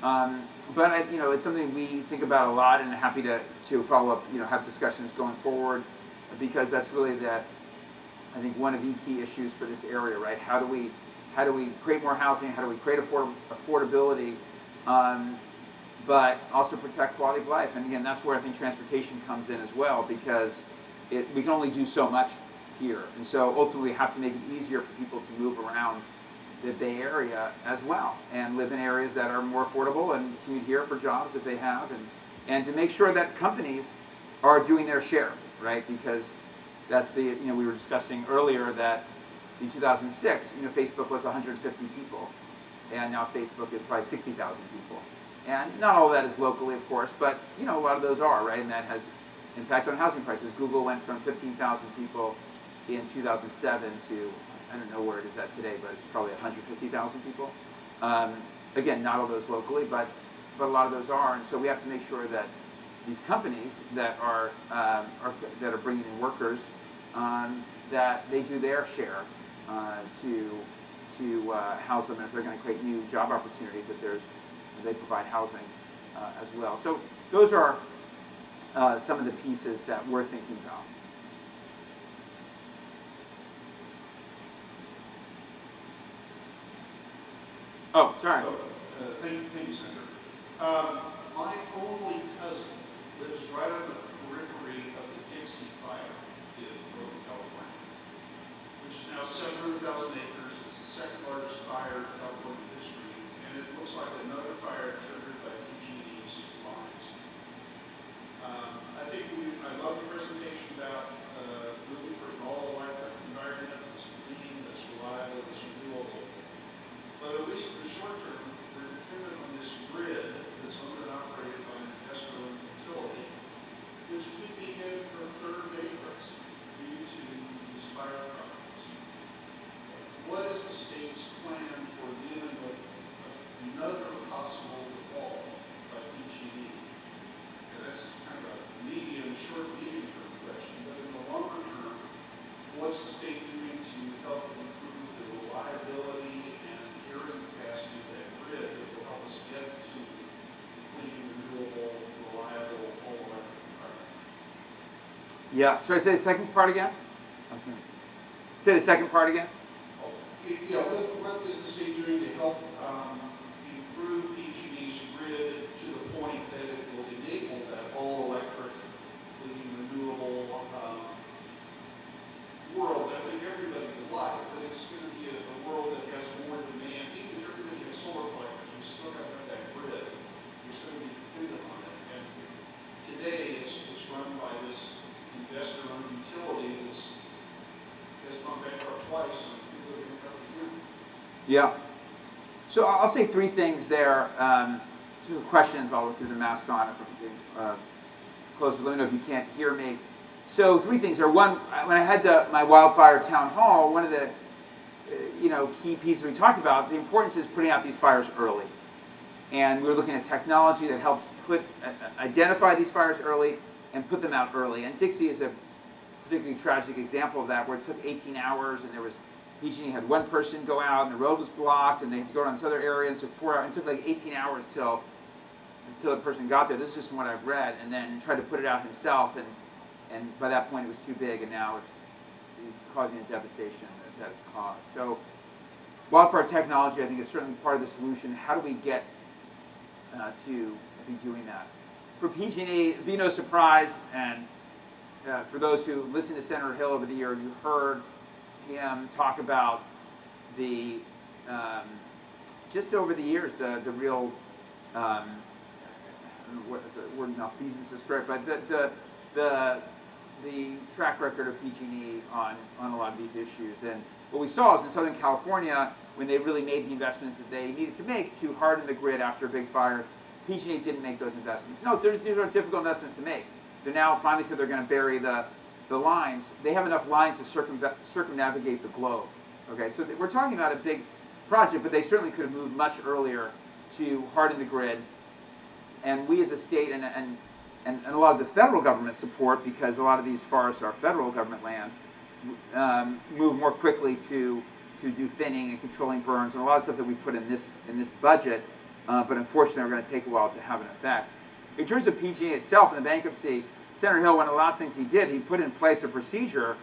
But it's something we think about a lot, and happy to follow up, have discussions going forward. because that's really I think one of the key issues for this area, right? How do we create more housing? How do we create affordability, but also protect quality of life? And again, that's where I think transportation comes in as well, because we can only do so much here, and so ultimately we have to make it easier for people to move around the Bay Area as well, and live in areas that are more affordable and commute here for jobs if they have, and to make sure that companies are doing their share, right? Because that's we were discussing earlier that in 2006, Facebook was 150 people, and now Facebook is probably 60,000 people. And not all of that is locally, of course, but a lot of those are, right? And that has impact on housing prices. Google went from 15,000 people in 2007 to, I don't know where it is at today, but it's probably 150,000 people. Again, not all those locally, but a lot of those are, and so we have to make sure that these companies that are bringing in workers, that they do their share to house them, and if they're going to create new job opportunities, that they provide housing as well. So those are some of the pieces that we're thinking about. Oh, sorry. Thank you, Senator. My only cousin lives right on the periphery of the Dixie Fire in Northern California, which is now 700,000 acres. It's the second largest fire in California history, and it looks like another fire triggered by PG&E's lines. I love your presentation about moving for an all-electric environment that's clean, that's reliable, that's renewable. But at least in the short term, we're dependent on this grid that's owned and operated by an investor-owned utility, which could be headed for third bankruptcy due to these fire problems. What is the state's plan for dealing with another possible default by PG&E? And that's kind of a short, medium-term question, but in the longer term, what's the state doing to help improve the reliability and carrying capacity of that grid that will help us get to clean, renewable, reliable, all-electric environment? Yeah. Should I say the second part again? Say the second part again. Yeah. What is the state doing to help improve PG&E's grid to the point that it will enable that all-electric, clean, renewable world that I think everybody would like, but it's going to be a world that has more demand. Even if everybody has solar collectors, we still got to have that grid. We're still going to be dependent on it. And today, it's run by this investor-owned utility has gone bankrupt twice, and people are bankrupt again. Yeah. So I'll say three things there. Two questions. I'll look through the mask on if I'm closer. Let me know if you can't hear me. So three things there. One, when I had my wildfire town hall, one of the key pieces we talked about, the importance is putting out these fires early. And we were looking at technology that helps identify these fires early and put them out early. And Dixie is a particularly tragic example of that, where it took 18 hours, and PG&E had one person go out, and the road was blocked, and they had to go around this other area, and it took 4 hours. It took like 18 hours until the person got there. This is just from what I've read, and then tried to put it out himself, and by that point it was too big, and now it's causing a devastation that it's caused. So wildfire technology, I think, is certainly part of the solution. How do we get to be doing that? For PG&E, it'd be no surprise, and for those who listened to Senator Hill over the year, you heard him talk about just over the years, the real, I don't know what the word malfeasance is correct, but the track record of PG&E on a lot of these issues. And what we saw is in Southern California, when they really made the investments that they needed to make to harden the grid after a big fire, PG&E didn't make those investments. No, these are difficult investments to make. They now finally said they're going to bury the lines. They have enough lines to circumnavigate the globe. Okay, so we're talking about a big project, but they certainly could have moved much earlier to harden the grid. And we as a state and a lot of the federal government support, because a lot of these forests are federal government land, move more quickly to do thinning and controlling burns, and a lot of stuff that we put in this budget, but unfortunately are going to take a while to have an effect. In terms of PG&E itself and the bankruptcy, Senator Hill, one of the last things he did, he put in place a procedure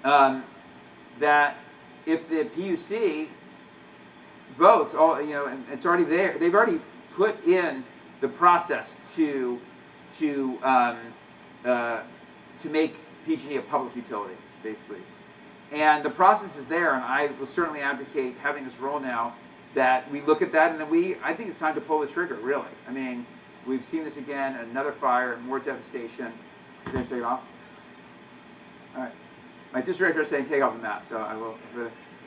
that if the PUC votes, and it's already there, they've already put in the process to make PG&E a public utility, basically. And the process is there, and I will certainly advocate having this role now that we look at that, and then I think it's time to pull the trigger, really. I mean, we've seen this again, another fire, more devastation. Finish take it off? All right. My district director is saying take off the mask, so I will.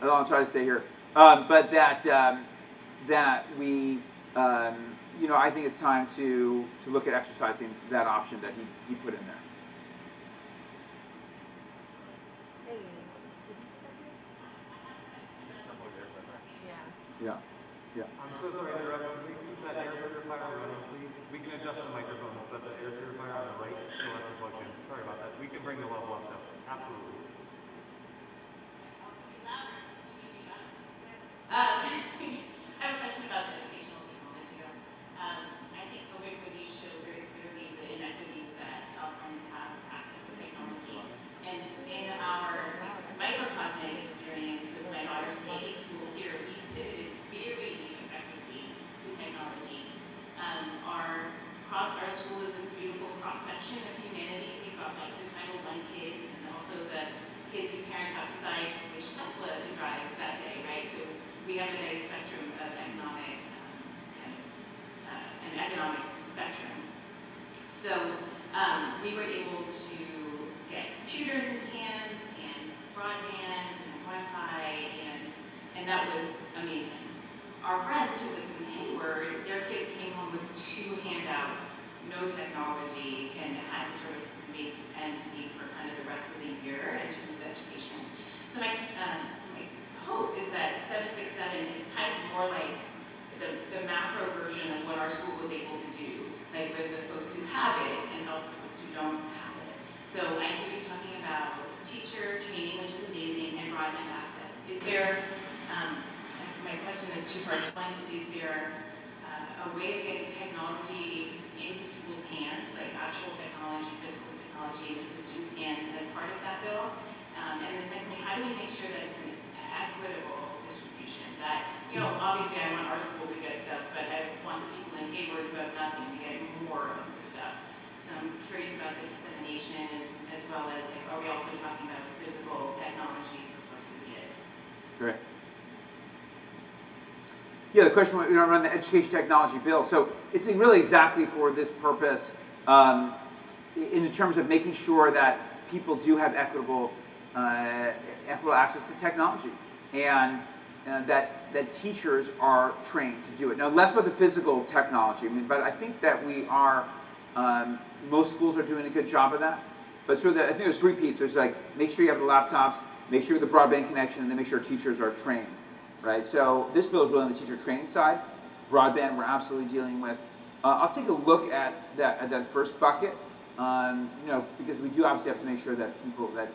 I'll try to stay here. But that we, I think it's time to look at exercising that option that he put in there. Yeah. I'm so sorry to interrupt. Can we keep that air purifier running, please? We can adjust the microphones, but the air purifier on the right still has to plug in. Sorry about that. We can bring the level up though. Absolutely. I have a question about educational technology. I think COVID really showed very clearly the inequities that Californians have with access to technology. And in our microcosmic experience with my daughter's K-8 school here, we pivoted very effectively to technology. Our school is this beautiful cross-section of humanity. We've got like the Title I kids and also the kids whose parents have to decide which Tesla to drive that day, right? So we have a nice spectrum of economic, an economic spectrum. So we were able to get computers in hands and broadband and Wi-Fi, and that was amazing. Our friends who live in Hayward, their kids came home with 2 handouts, no technology, and had to sort of make ends meet for kind of the rest of the year in terms of education. So my hope is that 767 is kind of more like the macro version of what our school was able to do. Like where the folks who have it can help the folks who don't have it. So I hear you talking about teacher training, which is amazing, and broadband access. Is there, my question is 2 parts. One, is there a way of getting technology into people's hands, like actual technology, physical technology into the students' hands as part of that bill? And then secondly, how do we make sure that it's an equitable distribution? That, obviously I want our school to get stuff, but I want the people in Hayward who have nothing to get more of the stuff. So I'm curious about the dissemination as well as, like, are we also talking about physical technology for folks who need it? Great. Yeah, the question around the education technology bill. So it's really exactly for this purpose, in terms of making sure that people do have equitable access to technology, and that teachers are trained to do it. Now, less about the physical technology. But I think that we are. Most schools are doing a good job of that. But I think there's 3 pieces. There's like make sure you have the laptops, make sure you have the broadband connection, and then make sure teachers are trained. Right, so this bill is really on the teacher training side. Broadband, we're absolutely dealing with. I'll take a look at that first bucket, because we do obviously have to make sure that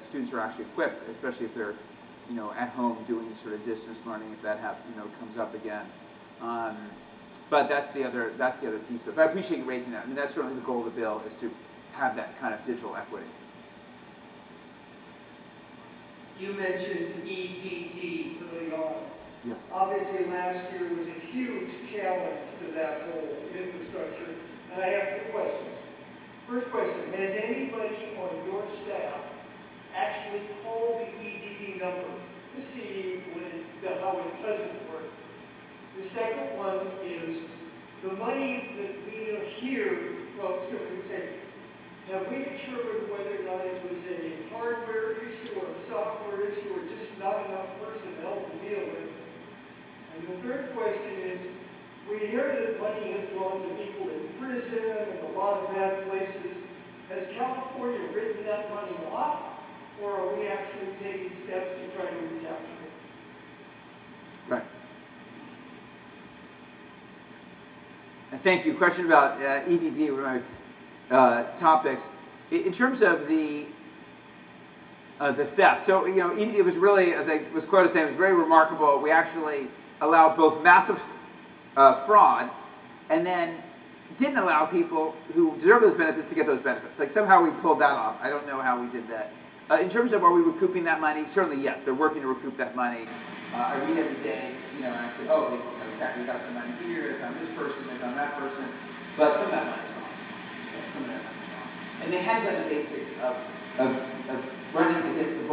students are actually equipped, especially if they're, at home doing sort of distance learning, if that comes up again. But that's the other piece of it. But I appreciate you raising that. That's certainly the goal of the bill, is to have that kind of digital equity. You mentioned EDD early on. Yeah. Obviously, last year was a huge challenge to that whole infrastructure, and I have 3 questions. First question, has anybody on your staff actually called the EDD number to see how it doesn't work? The second one is the money that we hear, have we determined whether or not it was a hardware issue or a software issue or just not enough personnel to deal with? And the third question is, we hear that money has gone to people in prison and a lot of bad places. Has California written that money off, or are we actually taking steps to try to recapture it? Right. And thank you. Question about EDD, one of my topics. In terms of the theft, so EDD was really, as I was quoted saying, it was very remarkable. We actually allowed both massive fraud and then didn't allow people who deserve those benefits to get those benefits. Like somehow we pulled that off. I don't know how we did that. In terms of are we recouping that money? Certainly yes, they're working to recoup that money. I read every day, and I say, oh, they got some money here, they found this person, they found that person, but some of that money's gone. Some of that money's gone. And they had done the basics of running against the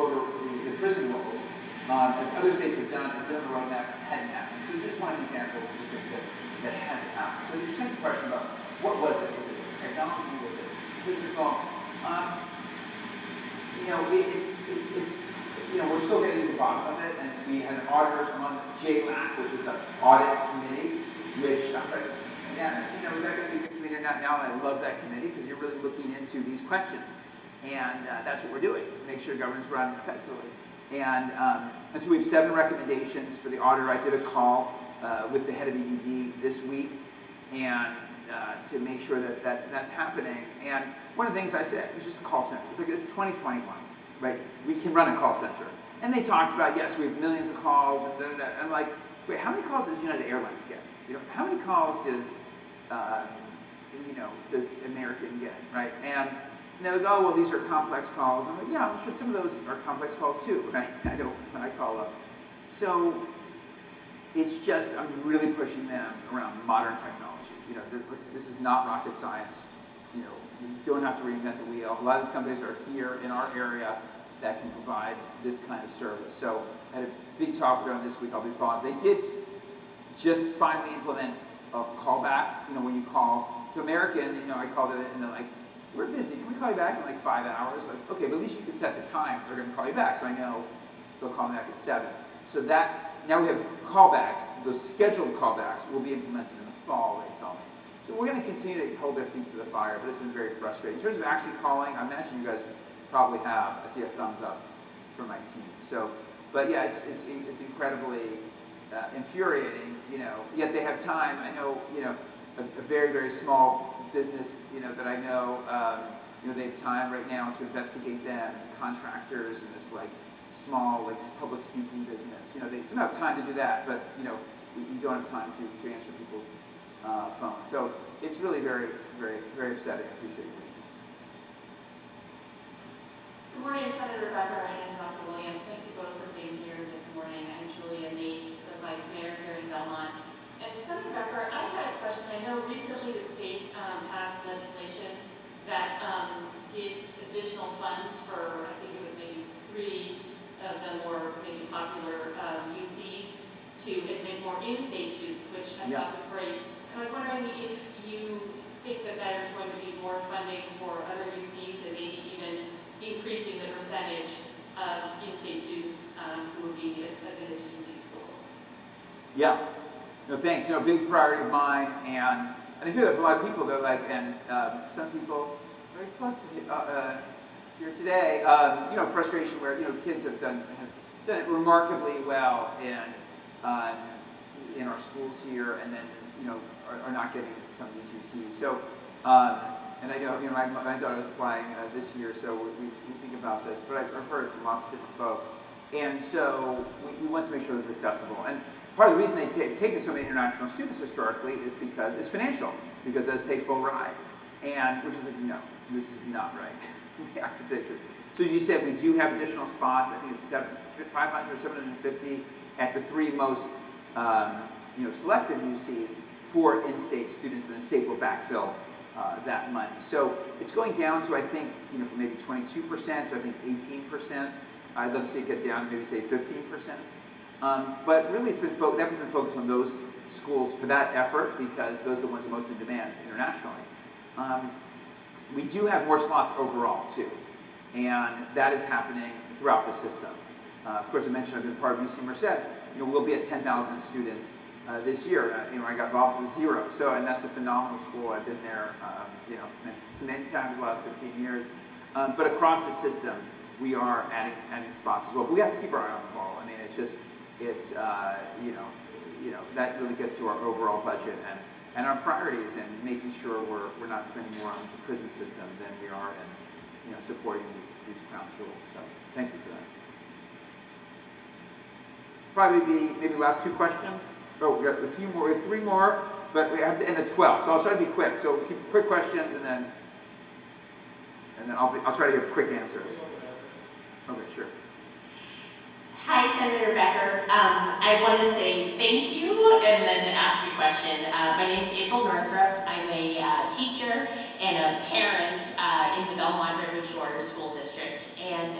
prison rules, as other states have done, and been on the road that hadn't happened. So it's just one of the examples of just things that had to happen. So your second question about what was it? Was it technology? Was it physical? We're still getting to the bottom of it, and we had auditors on JLAC, which is the audit committee, which I was like, yeah, is that going to be a good committee or not? Now I love that committee because you're really looking into these questions, and that's what we're doing, make sure government's running effectively. And so we have 7 recommendations for the auditor. I did a call with the head of EDD this week, and to make sure that's happening. And one of the things I said was just a call center. It's like, it's 2021, right? We can run a call center. And they talked about, yes, we have millions of calls, and da, da, da. And I'm like, wait, how many calls does United Airlines get? How many calls does American get, right? And they'll go, oh, well, these are complex calls. I'm like, yeah, I'm sure some of those are complex calls too, right? I know when I call up. So it's just, I'm really pushing them around modern technology. This is not rocket science. We don't have to reinvent the wheel. A lot of these companies are here in our area that can provide this kind of service. So I had a big talk with them this week. I'll be following. They did just finally implement callbacks. When you call to American, I called it and they're like, we're busy. Can we call you back in like 5 hours? Like, okay, but at least you can set the time they're going to call you back, so I know they'll call me back at 7. So that now we have callbacks. Those scheduled callbacks will be implemented in the fall, they tell me. So we're going to continue to hold their feet to the fire, but it's been very frustrating. In terms of actually calling, I imagine you guys probably have. I see a thumbs up from my team. So, but yeah, it's incredibly infuriating. Yet they have time. I know, a very, very small business, that I know, they have time right now to investigate them, contractors, and this small public speaking business. They still have time to do that, but we don't have time to answer people's phones. So it's really very, very, very upsetting. I appreciate your reason. Good morning, Senator Becker and Dr. Williams. Thank you both for being here this morning. I'm Julia Nates, the Vice Mayor here in Belmont. And Senator Becker, I had a question. I know recently the state passed legislation that gives additional funds for, I think it was maybe 3 of the more maybe popular UCs to admit more in-state students, which I thought was great. And I was wondering if you think that there's going to be more funding for other UCs and maybe even increasing the percentage of in-state students who would be admitted to UC schools. Yeah. No, thanks. Big priority of mine, and I hear that from a lot of people. They're like, and some people very close to here today. Frustration where kids have done it remarkably well in our schools here, and then are not getting into some of these UCs. So, and I know my daughter is applying this year, so we think about this. But I've heard from lots of different folks, and so we want to make sure those are accessible. And part of the reason they take so many international students historically is because it's financial, because those pay full ride, and which is like, no, this is not right. We have to fix this. So as you said, we do have additional spots. I think it's 500, 750 at the 3 most selective UCs for in-state students, and the state will backfill that money. So it's going down to, I think, from maybe 22% to I think 18%. I'd love to see it get down to maybe say 15%. But really, the effort's been focused on those schools for that effort because those are the ones that are most in demand internationally. We do have more slots overall too, and that is happening throughout the system. Of course, I mentioned I've been part of UC Merced. We'll be at 10,000 students this year. I got involved with 0. So, and that's a phenomenal school. I've been there, many times the last 15 years. But across the system, we are adding spots as well. But we have to keep our eye on the ball. I mean, it's that really gets to our overall budget and our priorities and making sure we're not spending more on the prison system than we are in supporting these crown jewels. So thank you for that. Probably be maybe last 2 questions. Oh, we got a few more. We have 3 more, but we have to end at 12, so I'll try to be quick. So keep quick questions, and then I'll try to give quick answers. Okay, sure. Hi, Senator Becker. I want to say thank you and then ask you a question. My name is April Northrup. I'm a teacher and a parent in the Belmont Redwood Shores School District. And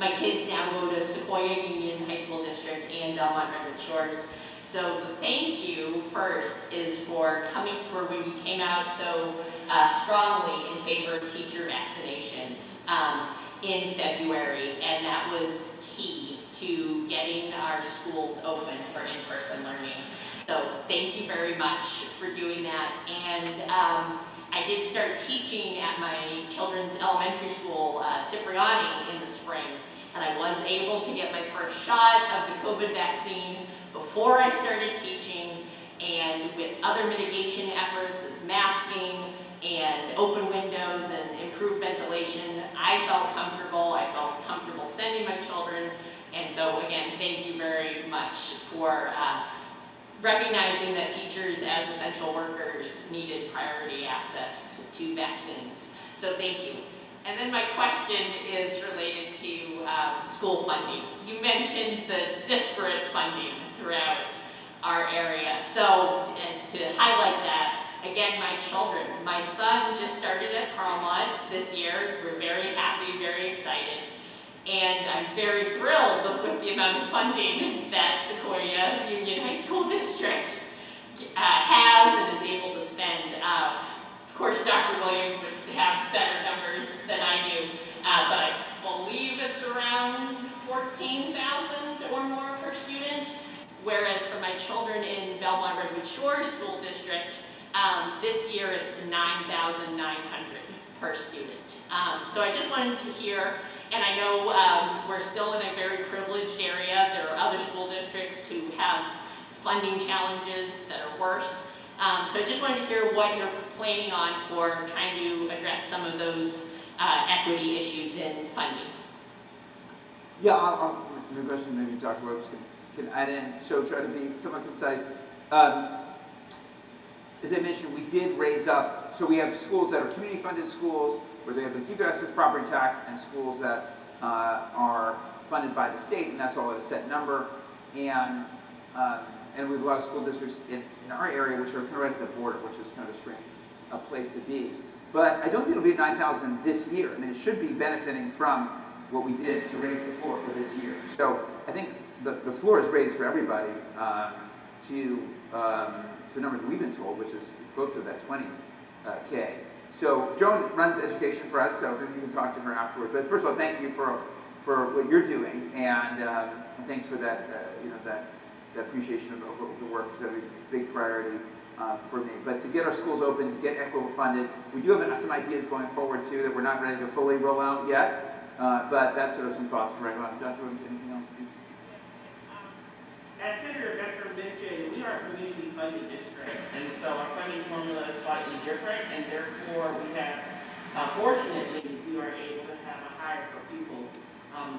my kids now go to Sequoia Union High School District and Belmont Redwood Shores. So the thank you first is for when you came out so strongly in favor of teacher vaccinations in February, and that was key to getting our schools open for in-person learning. So thank you very much for doing that. And I did start teaching at my children's elementary school, Cipriani, in the spring, and I was able to get my first shot of the COVID vaccine before I started teaching, and with other mitigation efforts of masking and open windows and improved ventilation, I felt comfortable. I felt comfortable sending my children. And so again, thank you very much for recognizing that teachers as essential workers needed priority access to vaccines. So thank you. And then my question is related to school funding. You mentioned the disparate funding throughout our area. So to highlight that, again, my children, my son just started at Carlmont this year. We're very happy, very excited. And I'm very thrilled with the amount of funding that Sequoia Union High School District has and is able to spend. Of course, Dr. Williams would have better numbers than I do, but I believe it's around $14,000 or more per student, whereas for my children in Belmont Redwood Shores School District, this year it's $9,900 per student. So I just wanted to hear, and I know we're still in a very privileged area. There are other school districts who have funding challenges that are worse. So I just wanted to hear what you're planning on for trying to address some of those equity issues in funding. Yeah, I'll the question maybe Dr. Williams can add in, so try to be somewhat concise. As I mentioned, we did raise up, so we have schools that are community funded schools where they have a deeper access property tax, and schools that are funded by the state, and that's all at a set number. And we have a lot of school districts in our area which are kind of right at the border, which is kind of a strange place to be. But I don't think it'll be $9,000 this year. I mean, it should be benefiting from what we did to raise the floor for this year. So I think the floor is raised for everybody to numbers we've been told, which is closer to that 20K. So Joan runs education for us, so maybe you can talk to her afterwards. But first of all, thank you for what you're doing, and thanks for that that appreciation of the work. It's a big priority for me. But to get our schools open, to get equitable funded, we do have some ideas going forward too that we're not ready to fully roll out yet. But that's sort of some thoughts for everyone. Dr. Williams, anything else? As Senator Becker mentioned, we are a community funded district, and so our funding formula is slightly different, and therefore we have, fortunately, we are able to have a higher per pupil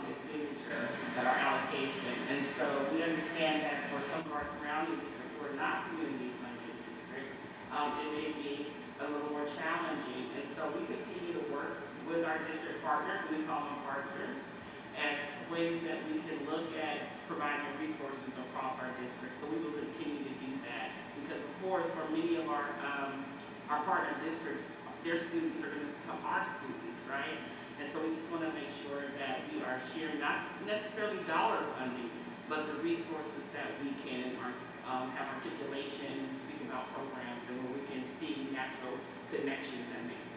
expenditure at our allocation. And so we understand that for some of our surrounding districts who are not community funded districts, it may be a little more challenging. And so we continue to work with our district partners, we call them partners, as ways that we can look at providing resources across our district. So we will continue to do that, because of course for many of our partner districts, their students are going to become our students, right? And so we just want to make sure that we are sharing not necessarily dollar funding, but the resources that we can have articulation, speak about programs, and where we can see natural connections that make sense.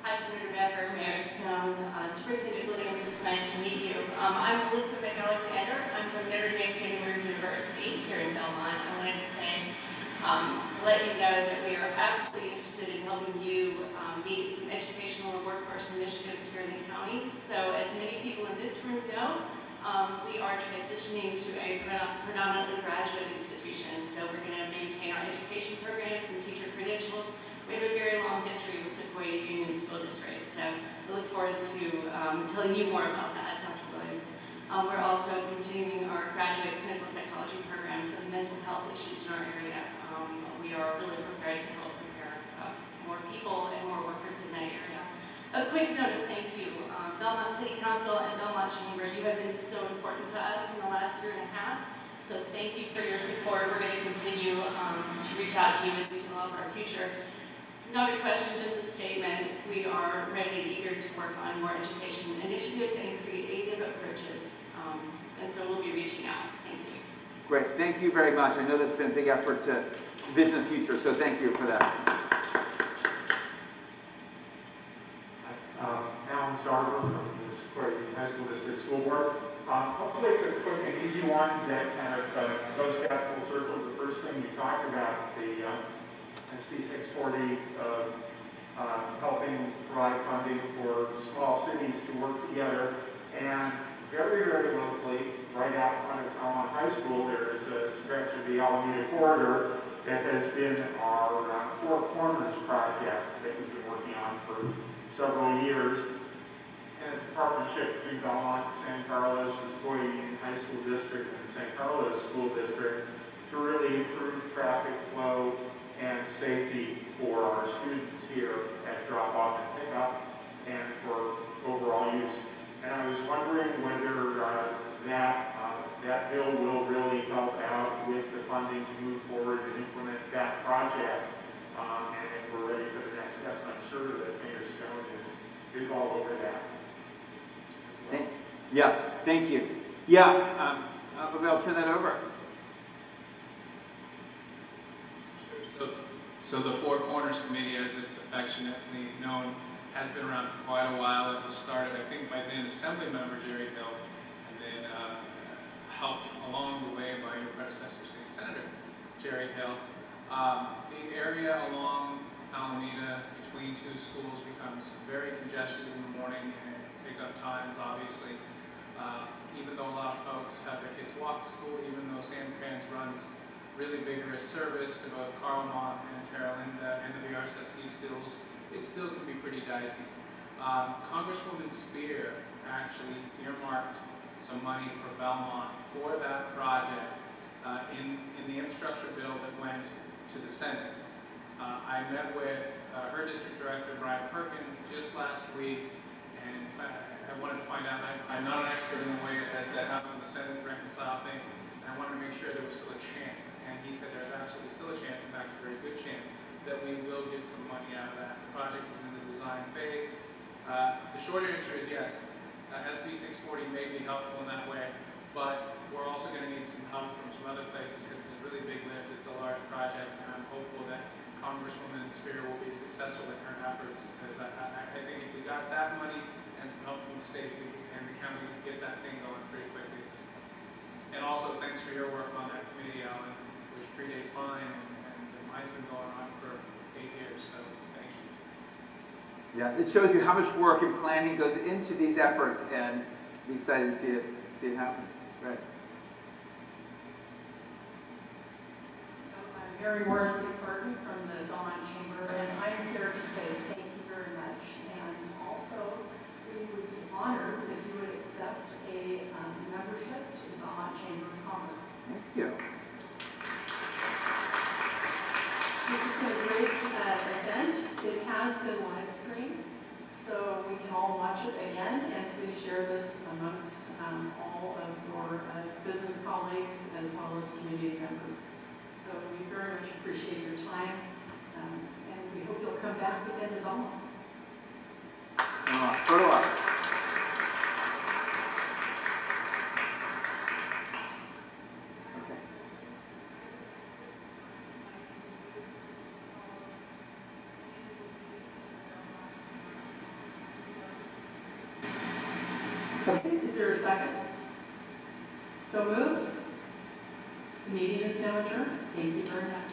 Hi, Senator Becker, Mayor Stone, Superintendent Williams, it's nice to meet you. I'm Elizabeth Alexander. I'm from Notre Dame Dinger University here in Belmont. I wanted to say, to let you know that we are absolutely interested in helping you meet some educational and workforce initiatives here in the county. So as many people in this room know, we are transitioning to a predominantly graduate institution. So we're going to maintain our education programs and teacher credentials. We have a very long history with Sequoia Union School District, so we look forward to telling you more about that, Dr. Williams. We're also continuing our graduate clinical psychology program, so the mental health issues in our area. We are really prepared to help prepare more people and more workers in that area. A quick note of thank you. Belmont City Council and Belmont Chamber, you have been so important to us in the last year and a half. So thank you for your support. We're going to continue to reach out to you as we develop our future. Not a question, just a statement. We are ready and eager to work on more education initiatives and creative approaches. And so we'll be reaching out. Thank you. Great, thank you very much. I know that's been a big effort to envision the future, so thank you for that. Alan Starbles from the Sequoia High School District School Board. Hopefully it's a quick and easy one that kind of goes back full circle to the first thing you talked about, the SB 640 of helping provide funding for small cities to work together. And very, very locally, right out front of Belmont High School, there is a stretch of the Alameda Corridor that has been our Four Corners project that we've been working on for several years. And it's a partnership between Belmont, San Carlos, the Sequoia Union High School District, and the San Carlos School District to really improve traffic flow and safety for our students here at drop-off and pickup and for overall use. And I was wondering whether that bill will really help out with the funding to move forward and implement that project. And if we're ready for the next steps, I'm sure that Mayor Stone is all over that. Yeah, thank you. Yeah, I'll turn that over. Sure. So the Four Corners Committee, as it's affectionately known, has been around for quite a while. It was started, I think, by then Assembly Member Jerry Hill, and then helped along the way by your predecessor, State Senator Jerry Hill. The area along Alameda between two schools becomes very congested in the morning and pickup times, obviously. Even though a lot of folks have their kids walk to school, even though San Trans runs really vigorous service to both Carlmont and Terra Linda and the BRSSD schools, it still can be pretty dicey. Congresswoman Spear actually earmarked some money for Belmont for that project in the infrastructure bill that went to the Senate. I met with her district director, Brian Perkins, just last week, and I wanted to find out, I'm not an expert in the way that the House and the Senate reconcile things, and I wanted to make sure there was still a chance. And he said there's absolutely still a chance, in fact, a very good chance, that we will get some money out of that. The project is in the design phase. The short answer is yes. SB 640 may be helpful in that way, but we're also going to need some help from some other places because it's a really big lift. It's a large project, and I'm hopeful that Congresswoman Spear will be successful in her efforts, because I think if we got that money and some help from the state and the county, we could get that thing going pretty quickly at this point. And also, thanks for your work on that committee, Alan, which predates mine, and mine's been going on for 8 years, so thank you. Yeah, it shows you how much work and planning goes into these efforts, and I'm excited to see it happen. Right. So I'm Mary Morrissey-Burton from the Belmont Chamber, and I'm here to say thank you very much. And also, we would be honored if you would accept a membership to the Belmont Chamber of Commerce. Thank you. This has been a great event. It has been live streamed, so we can all watch it again, and please share this amongst all of your business colleagues as well as community members. So we very much appreciate your time, and we hope you'll come back again to Belmont. Photo op. Okay, is there a second? So moved. The meeting is now adjourned. Thank you very much.